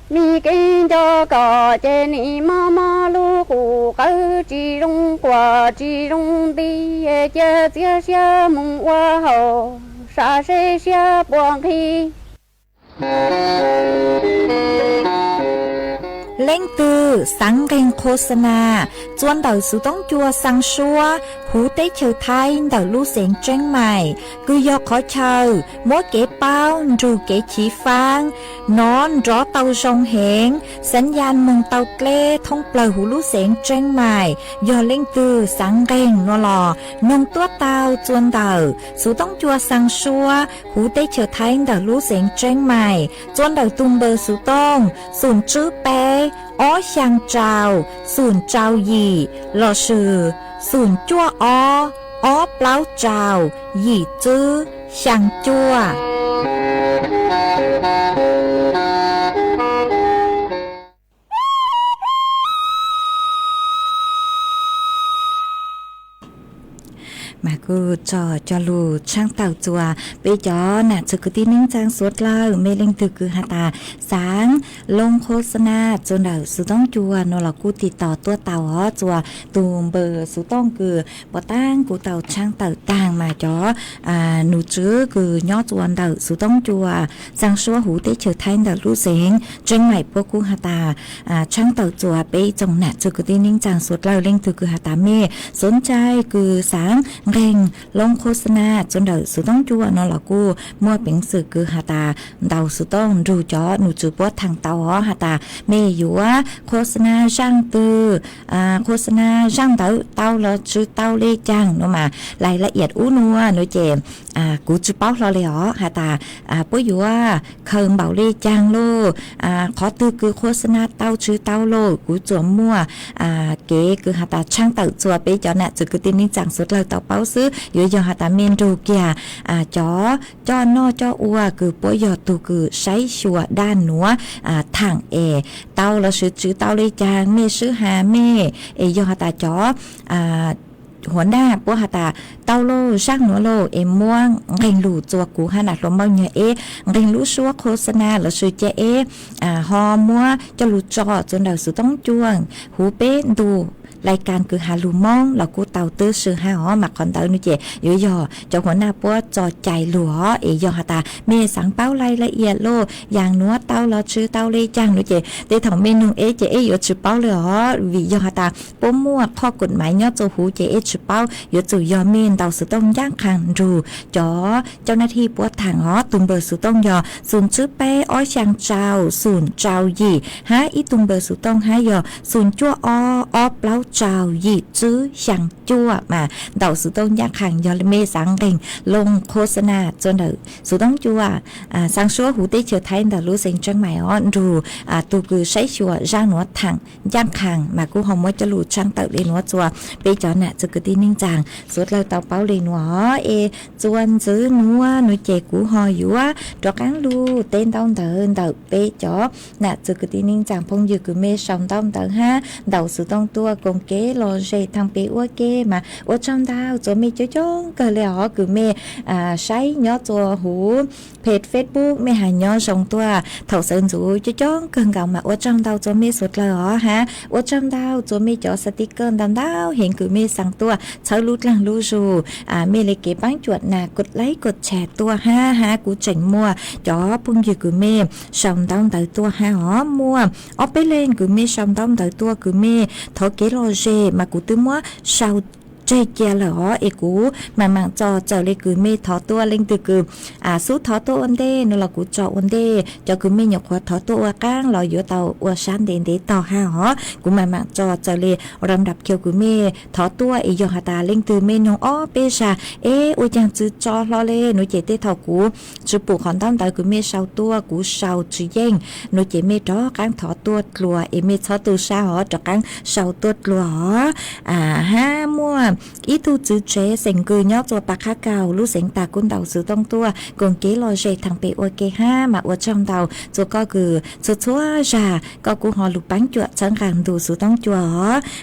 米跟着个这你妈妈路过个只容过只容的姐姐些梦我后啥谁些帮去เล่งตือสังเกงโฆษณาจวนเต่าสุต้องจัวสังชัวหูเต้เฉียวไทยเต่าลู่เสียงเจ้งใหม่คือยอขอเชอมัวเก๋เป้ารูเก๋ฉีฟางนอนรอเต่าทรงเหงสัญญาณมงเต่าเกล้ท่องเปล่าหูลู่เสียงเจ้งใหม่ยอเล่งตือสังเกงนัวหล่อนงตัวเต่าจวนเต่าสุต้องจัวสังชัวหูเต้เฉียวไทยเต่าลู่เสียงเจ้งใหม่จวนเต่าตุงเบอร์สุต้องศูนย์จื้อเป้อ้อช่างเจ้าศูนย์เจ้าหยี่หล่อชื่อศูนย์จั่วอ้อเปล่าเจ้าหยี่จื้อช่างจั่วมากูจอลูช่างเต่าจัวไปจอน่ะจะคือที่นิ่งจางสวดเล่าเมลิงตือคือหาตาสางลงโฆษณาจนเต่าสุต้องจัวนอลกูติดต่อตัวเต่าฮอจัวตูมเบอร์สุต้องคือบ่ตั้งกูเต่าช่างเต่าต่างมาจอหนูจื้อคือย่อจวนเต่าสุต้องจัวสังชัวหูเตเฉยไทยเต่ารู้เสียงเจิงใหม่พวกกูหาตาช่างเต่าจัวไปจงน่ะจะคือที่นิ่งจางสวดเล่าเล่งตือคือหาตาเมสนใจคือสางเร่งลงโฆษณาจนเดาสุต้องจัวนอหลอกูมัวเป็นสื่อคือหาตาเดาสุต้องดูจอหนูจูปวดทางเตาหอหาตาเมอยู่ว่าโฆษณาช่างตือโฆษณาช่างเตาเราชื่อเตาเล่จังเนาะมารายละเอียดอู้นัวหนูเจมกูจูเป้าเราเลยหรอหาตาปุ้ยอยู่ว่าเคิงเบาเล่จังโลขอตือคือโฆษณาเตาชื่อเตาโลกูจวมมัวเก๋คือหาตาช่างเตาจัวไปจอน่ะจะคือตินิ่งจังสุดเลยเตาเป้าซื้ออยู่ยอหาตาเมนดูเกียจอนอจออัวคือปวยอตูคือใช้ชัวด้านหนัวทางเตาเราชื่อเตาเลยจางเมซื้อหาเมยอหาตาจอหัวหน้าปัวหาตาเต้าโลช่างหนัวโลม่วงเร่งลู่จัวกูขนาดลมเบาเนื้อเร่งลู่ชัวโฆษณาแล้วชื่อเจฮอมัวจะลู่จอจนเดาสุต้องจวงหูเป้ดูรายการคือหาลูมองเรากูเตาตื้อซื้อหาหอหมักคอนเตอร์นี่เจย่อยๆเจ้าหัวหน้าปัวจอใจหลัวยอหาตาเมสังเป้ารายละเอียดโลอย่างนัวเตาเราชื่อเตาเลยจังนี่เจเตถ่องเมนูเจอยู่ชื่อเป้าเลยหรอวิยอหาตาป้มมั่วข้อกฎหมายยอดโจหูเจชื่อเป้าอยู่จู่ยอเมนเตาสุต้องย่างคันรูจอเจ้าหน้าที่ปัวถังหอตุ่มเบอร์สุต้องยอศูนย์ชื่อเป้อ้อยช่างเจ้าศูนย์เจ้าหยี่หาอีตุ่มเบอร์สุต้องหายอศูนย์จั่วอ้อเปล่าเจ้าหยี่จื้อช่างจั่วมาเดาสุต้องย่างคันยอเมสังเร่งลงโฆษณาจนเดาสุต้องจั่วสังชัวหูเตเฉียวไทยเดารู้เสียงจังใหม่อ้อนรูตูคือใช้ชัวร่างหนัวถังย่างคันมากูหอมว่าจะหลุดช่างเต่าเลยหนัวจั่วไปจอน่ะจะกระตีนิ่งจางสุดเราเต่าเป้าเลยหนัวจวนจื้อหนัวหนูเจกูหออยู่ว่าดอกอังลูเต้นต้องเดินไปจอน่ะจะกระตีนิ่งจางพงอยู่คือเมย์สองต้องฮะเดาสุต้องตัวกง เก๋รอเจทางเปอ้วเก๋มาอ้วจำดาวจะมีจ้องก็เลยอ๋อคือเมใช้ย่อตัวหูเพจ Facebook ไม่หายย่อส่งตัวเถ่าเซินจูจ้องเกินเก่ามาอ้วจำดาวจะมีสุดเลยอ๋อฮะอ้วจำดาวจะมีจอสติกเกอร์ดำดาวเห็นคือมีสั่งตัวเช้าลุดลังลู่จูเมเลยเก็บบ้างจวดหนากดไลค์กดแชร์ตัวฮะกูเจ๋งมัวจอพุ่งอยู่คือเมส่งดาวแต่ตัวฮะอ๋อมัวเอาไปเล่นคือเมส่งดาวแต่ตัวคือเมทอเกโลเจมากูตื้อมัวชาวใจเกียร์เหรอเอกูมามังจอเจอเลยคือเมทอตัวเล่งตือคือสู้ทอตัวอันเดนเรากูจออันเดจอคือเมหยกหัวทอตัวก้างเราอยู่เตาอัวชันเดนเดต่อห้าหอกูมามังจอเจอเลยลำดับเคียวคือเมทอตัวเอยอหตาเล่งตือเมนงอ้อเปชาอุยังจื้อจอรอเลยหนูเจเตเท่ากูจื้อปู่ขอนตั้งแต่คือเมชาวตัวกูชาวจื้อเย่งหนูเจเมจอก้างทอตัวกลัวเมทอตัวชาหอจอก้างชาวตัวกลัวห้ามัวอีตูจื้อเจเสียงกือยอตัวปากข้าเก่ารู้เสียงตากุ้นเต่าซื้อต้องตัวกงเกลอยเจทางเปอเกห้ามาอวดช่องเต่าตัวก็คือชัวจ่าก็กูหอลูกปังจวดฉันการดูซื้อต้องจัว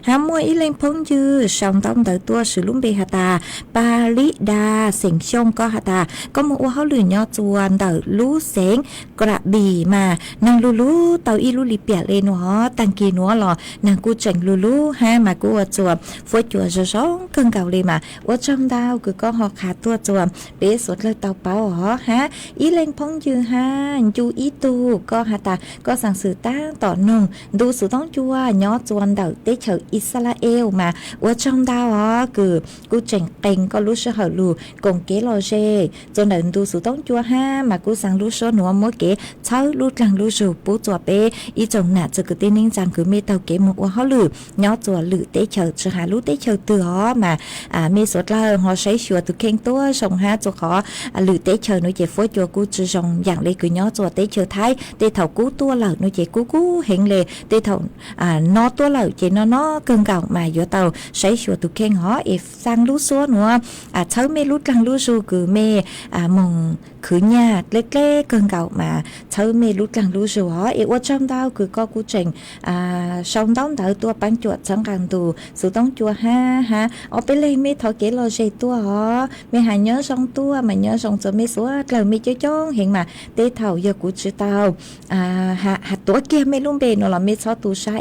ห้ามวยอีเล่งพงยือช่องต้องเต่าตัวซื้อลุ่มเบหตาปาลิดาเสียงชงก็หตาก็มาว่าเขาหลุยยอจวนเต่ารู้เสียงกระบี่มานางลูเต่าอีลูลิเปียเลนัวตังกีนัวหรอนางกูเจ๋งลูห้ามากูจวบฟวดจัวจะซ้องเกินเก่าเลยมาว่าจำดาวคือก็หอขาตัวจวบเป๊ะสุดเลยเต่าเป้าหรอฮะอีเล่งพงยือฮะจูอีตูก็หตาก็สั่งสื่อตั้งต่อนงดูสุต้องจัวยอจวนเต่าเตเฉออิสราเอลมาว่าจำดาวอ๋อคือกูเจ๋งเต็งก็รู้เชื่อเหลูกงเกลอเจจนเดินดูสุต้องจัวห้ามากูสั่งรู้เชื่อหนัวมัวเก๋เช้ารู้หลังรู้จูปูจัวเป๊อีจงหน้าจะคือเต้นนิ่งจังคือเมเต่าเก๋มัวเขาหลือยอจัวหลือเตเฉอจะหารู้เตเฉอตัวอ๋อมาเมสดละhọใช้ชัวตุเข่งตัวส่งหาจะขอหรือเตเฉอหนูเจ็บฟ้จัวกูจะส่งอย่างเลยคือยอจัวเตเฉอท้ายเตเถากูตัวเหล่าหนูเจ็บกูเห็นเลยเตเถานอตัวเหล่าเจนอเกินเก่ามาอยู่เต่าใช้ชัวตุเข่งhọเอฟสั่งรู้ซัวหนัวเช้าเมรู้หลังรู้จูคือเมมงขืนญาติเล็กๆเกินเก่ามาเช้าเมรู้หลังรู้จูhọเอว่าจำดาวคือก็กูเจ๋งส่งต้องเต่าตัวปังจวดสังการดูสุต้องจัวห้าฮะเอาไปเลยเมทอเกลอเจตัวอ๋อเมหาเนื้อสองตัวมาเนื้อสองจะไม่สัวเราไม่จ้องเห็นมาเตเท่าเยอะกูจื้อเต่าหาตัวเกียไม่ลุ่มเบนเราไม่ชอบตัวชา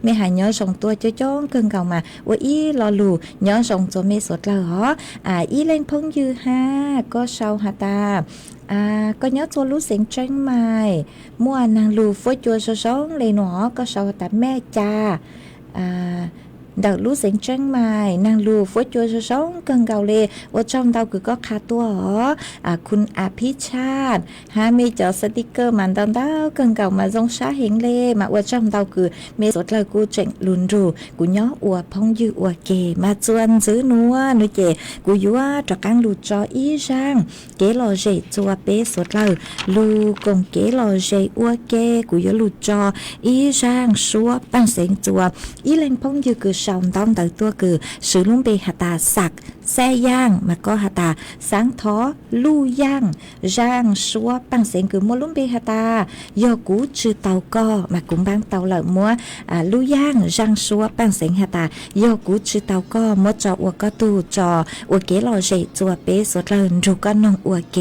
ไม่หาเนื้อสองตัวจ้องเกินเก่ามาว่าอีรอลูเนื้อสองจะไม่สดแล้วอ๋ออีเล่นพงยือห้าก็เชาหาตาก็nhớ cho lú xiên tranh mài mua nàng lù phối chua sơ sóng lấy nó có sao ta mẹ cha đợt lú xiên tranh mài nàng lù phối chua sơ sóng cần gạo lê ở trong tao cứ có khá tuaคุณอภิชาติมีจอสติกเกอร์มันตอนเต้าเกินเก่ามาทรงช้าเห็นเลยมาอวดช่องเต้าคือเมสดเลยกูเจ๋งลุนรูกูย่ออวดพงยืออวดเกมาจวนซื้อนัวนุเจกูยัวจากการลูจออีช่างเกลอเจจัวเปสดเลยลูกงเกลอเจอวดเกกูยัวลูจออีช่างชัวปังเสียงจัวอีเล่นพงยือคือชาวต้องเต้าตัวคือซื้อลุงเบหตาสักแซ่ย่างมาก็หตาสังท้อลู่ย่างร่างชัวปังเสียงคือมัวลุ่มเบหตายอกูชื่อเตาก็มากุมบางเตาเหล่ามัวลู่ย่างร่างชัวปังเสียงหตายอกูชื่อเตาก็มัวจออวก็ตูจออวเกลอเจจัวเปสดเลินรูก็นองอวเก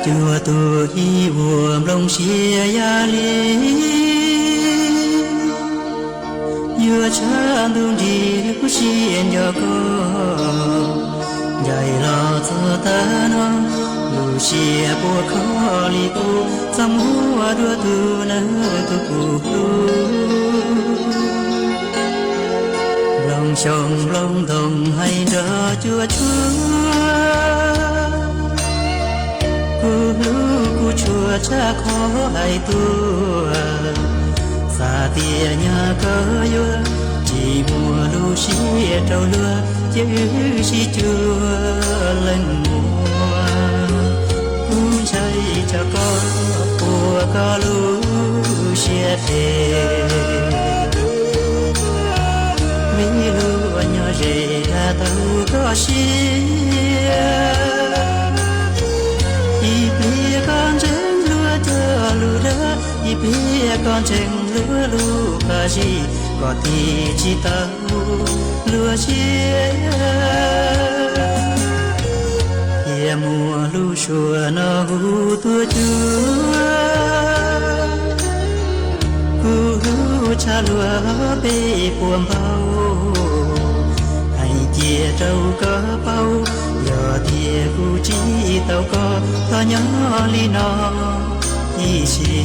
chùa tu hi buồm lông xia ya li vừa cha đun đi lúc xia nhỏ cô dạy lo cho ta nó lu xia bùa khó li tu dòng hoa đua tu nở tu cụ lòng sông lòng đồng hay đỡ chùa ku chua cha khó ai tua xa tia nhà cơ yo chỉ mùa lu xia trâu lưa chữ si chưa lên mùa cũng chạy cho có của có lũ xe thề mi lúa nhỏ rể là tàu có xia y bia con trứng lúa chờ lúa đó y bia con trứng lúa lúa cả gì có thì chỉ tao lúa chia ya mùa lúa xua nó hu tua chúa hu cha lúa bê buồn bao hay chia trâu có bao giờ thì hu chỉ tao có tao nhỏ li nó y chi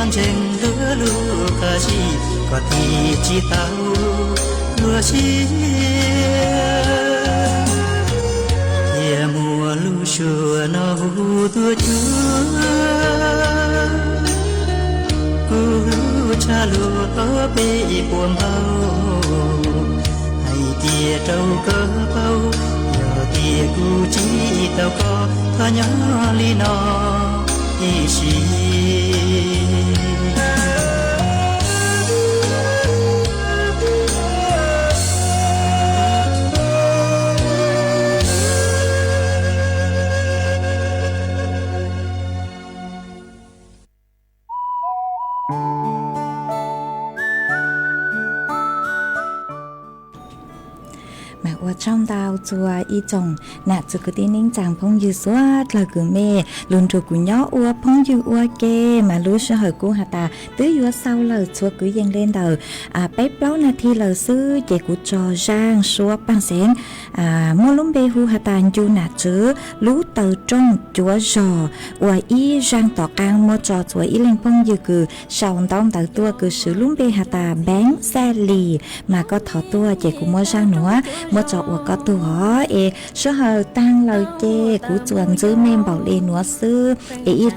con chênh lúa lúa cả gì có thì chỉ tao lúa chia ya mùa lúa xua nó hu tua chúa lúa cha lúa có bê buồn bao hay tia trâu có bao giờ tia cu chỉ tao có thà nhỏ li nó y chi trong đào chùa y chồng nạt chụp cái tin ninh chàng phong dư suốt là cứ mê luôn chụp của nhỏ ua phong dư ua kê mà lúc sau hồi cô hà ta tới ua sau lời chùa cứ dâng lên đầu bếp lâu na thi lời sư chạy của trò giang suốt bằng sen mua lúm bê hu hà ta du nạt chữ lú tờ trong chúa giò ua y giang tỏ cang mua trò chùa y lên phong dư cứ sau đông tờ tua cứ sử lúm bê hà ta bén xe lì mà có thọ tua chạy của mua giang nữa mua trò có tu hỏi số hờ tăng lời chê của chuẩn giữ men bảo lên nữa sư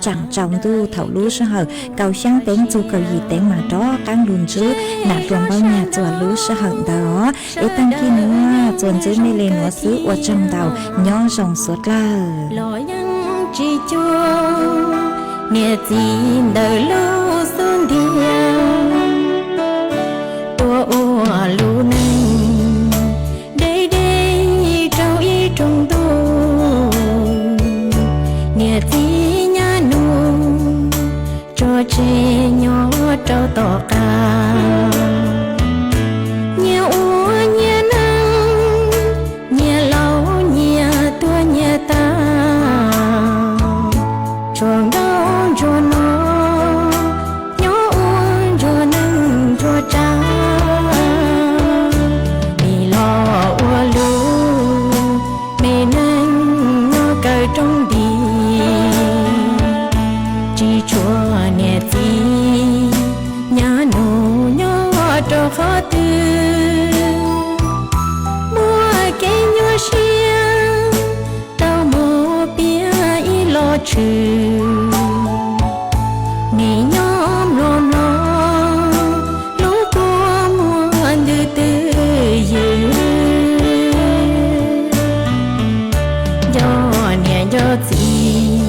chẳng trọng tu thầu lú số hờ cầu sáng tiếng chu cầu gì tiếng mà đó căng đùn chứ nạp ruộng bao nhà chuẩn lú số hờ đó tăng khi nữa chuẩn giữ men lên nữa sư ở trong đầu nhỏ rồng suốt là lo yang chỉ cho nghe tin đời lú xuân thiêng tua ua lú này trong tu nghe tí nhà nu cho trẻ nhỏ trâu to ca nhẹ úa nhẹ nắng nhẹ lâu nhẹ tua nhẹ ta cho đau cho nó nhỏ úa cho nắng cho cha vì lo úa lu trong đi chỉ chúa nhẹ tí nhà nô nhỏ cho khó tư mua cái nhỏ xiên tao mua bia y lo trừ nghề nhóm lo nó lúc qua mua từ từ dư cho gì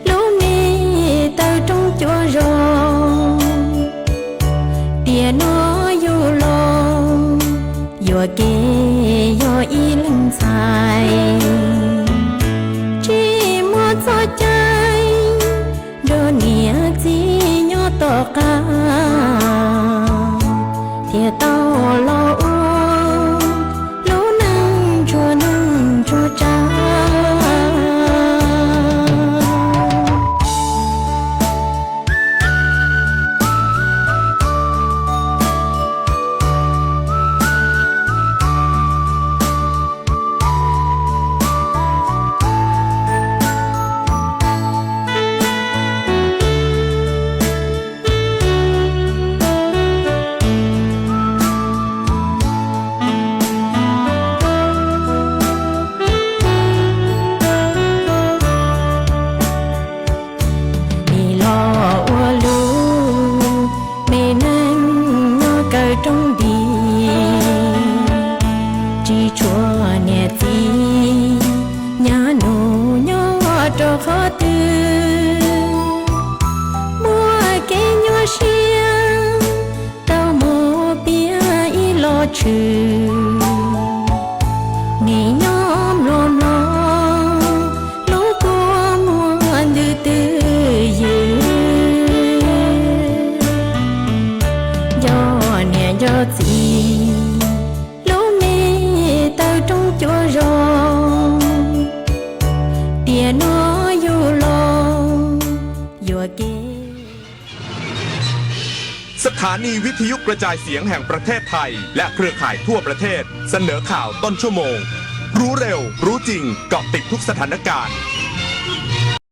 lúc mi tao trong chỗ rồi tiền nó vô lo vô kê vô y lưng dài chỉ một gió trái đồ nia gì nhỏ to cả thì tao lo u lú nâng cho khó từ mua cái nhỏ xiang tao mua bia y lo trừ nghỉ nhóm lon lo lũ qua muôn từ từ do nè do gì lũ mê tao trong chỗ rồi tiền nó dù lo dù kê สถานีวิทยุกระจายเสียงแห่งประเทศไทยและเครือข่ายทั่วประเทศเสนอข่าวต้นชั่วโมงรู้เร็วรู้จริงเกาะติดทุกสถานการณ์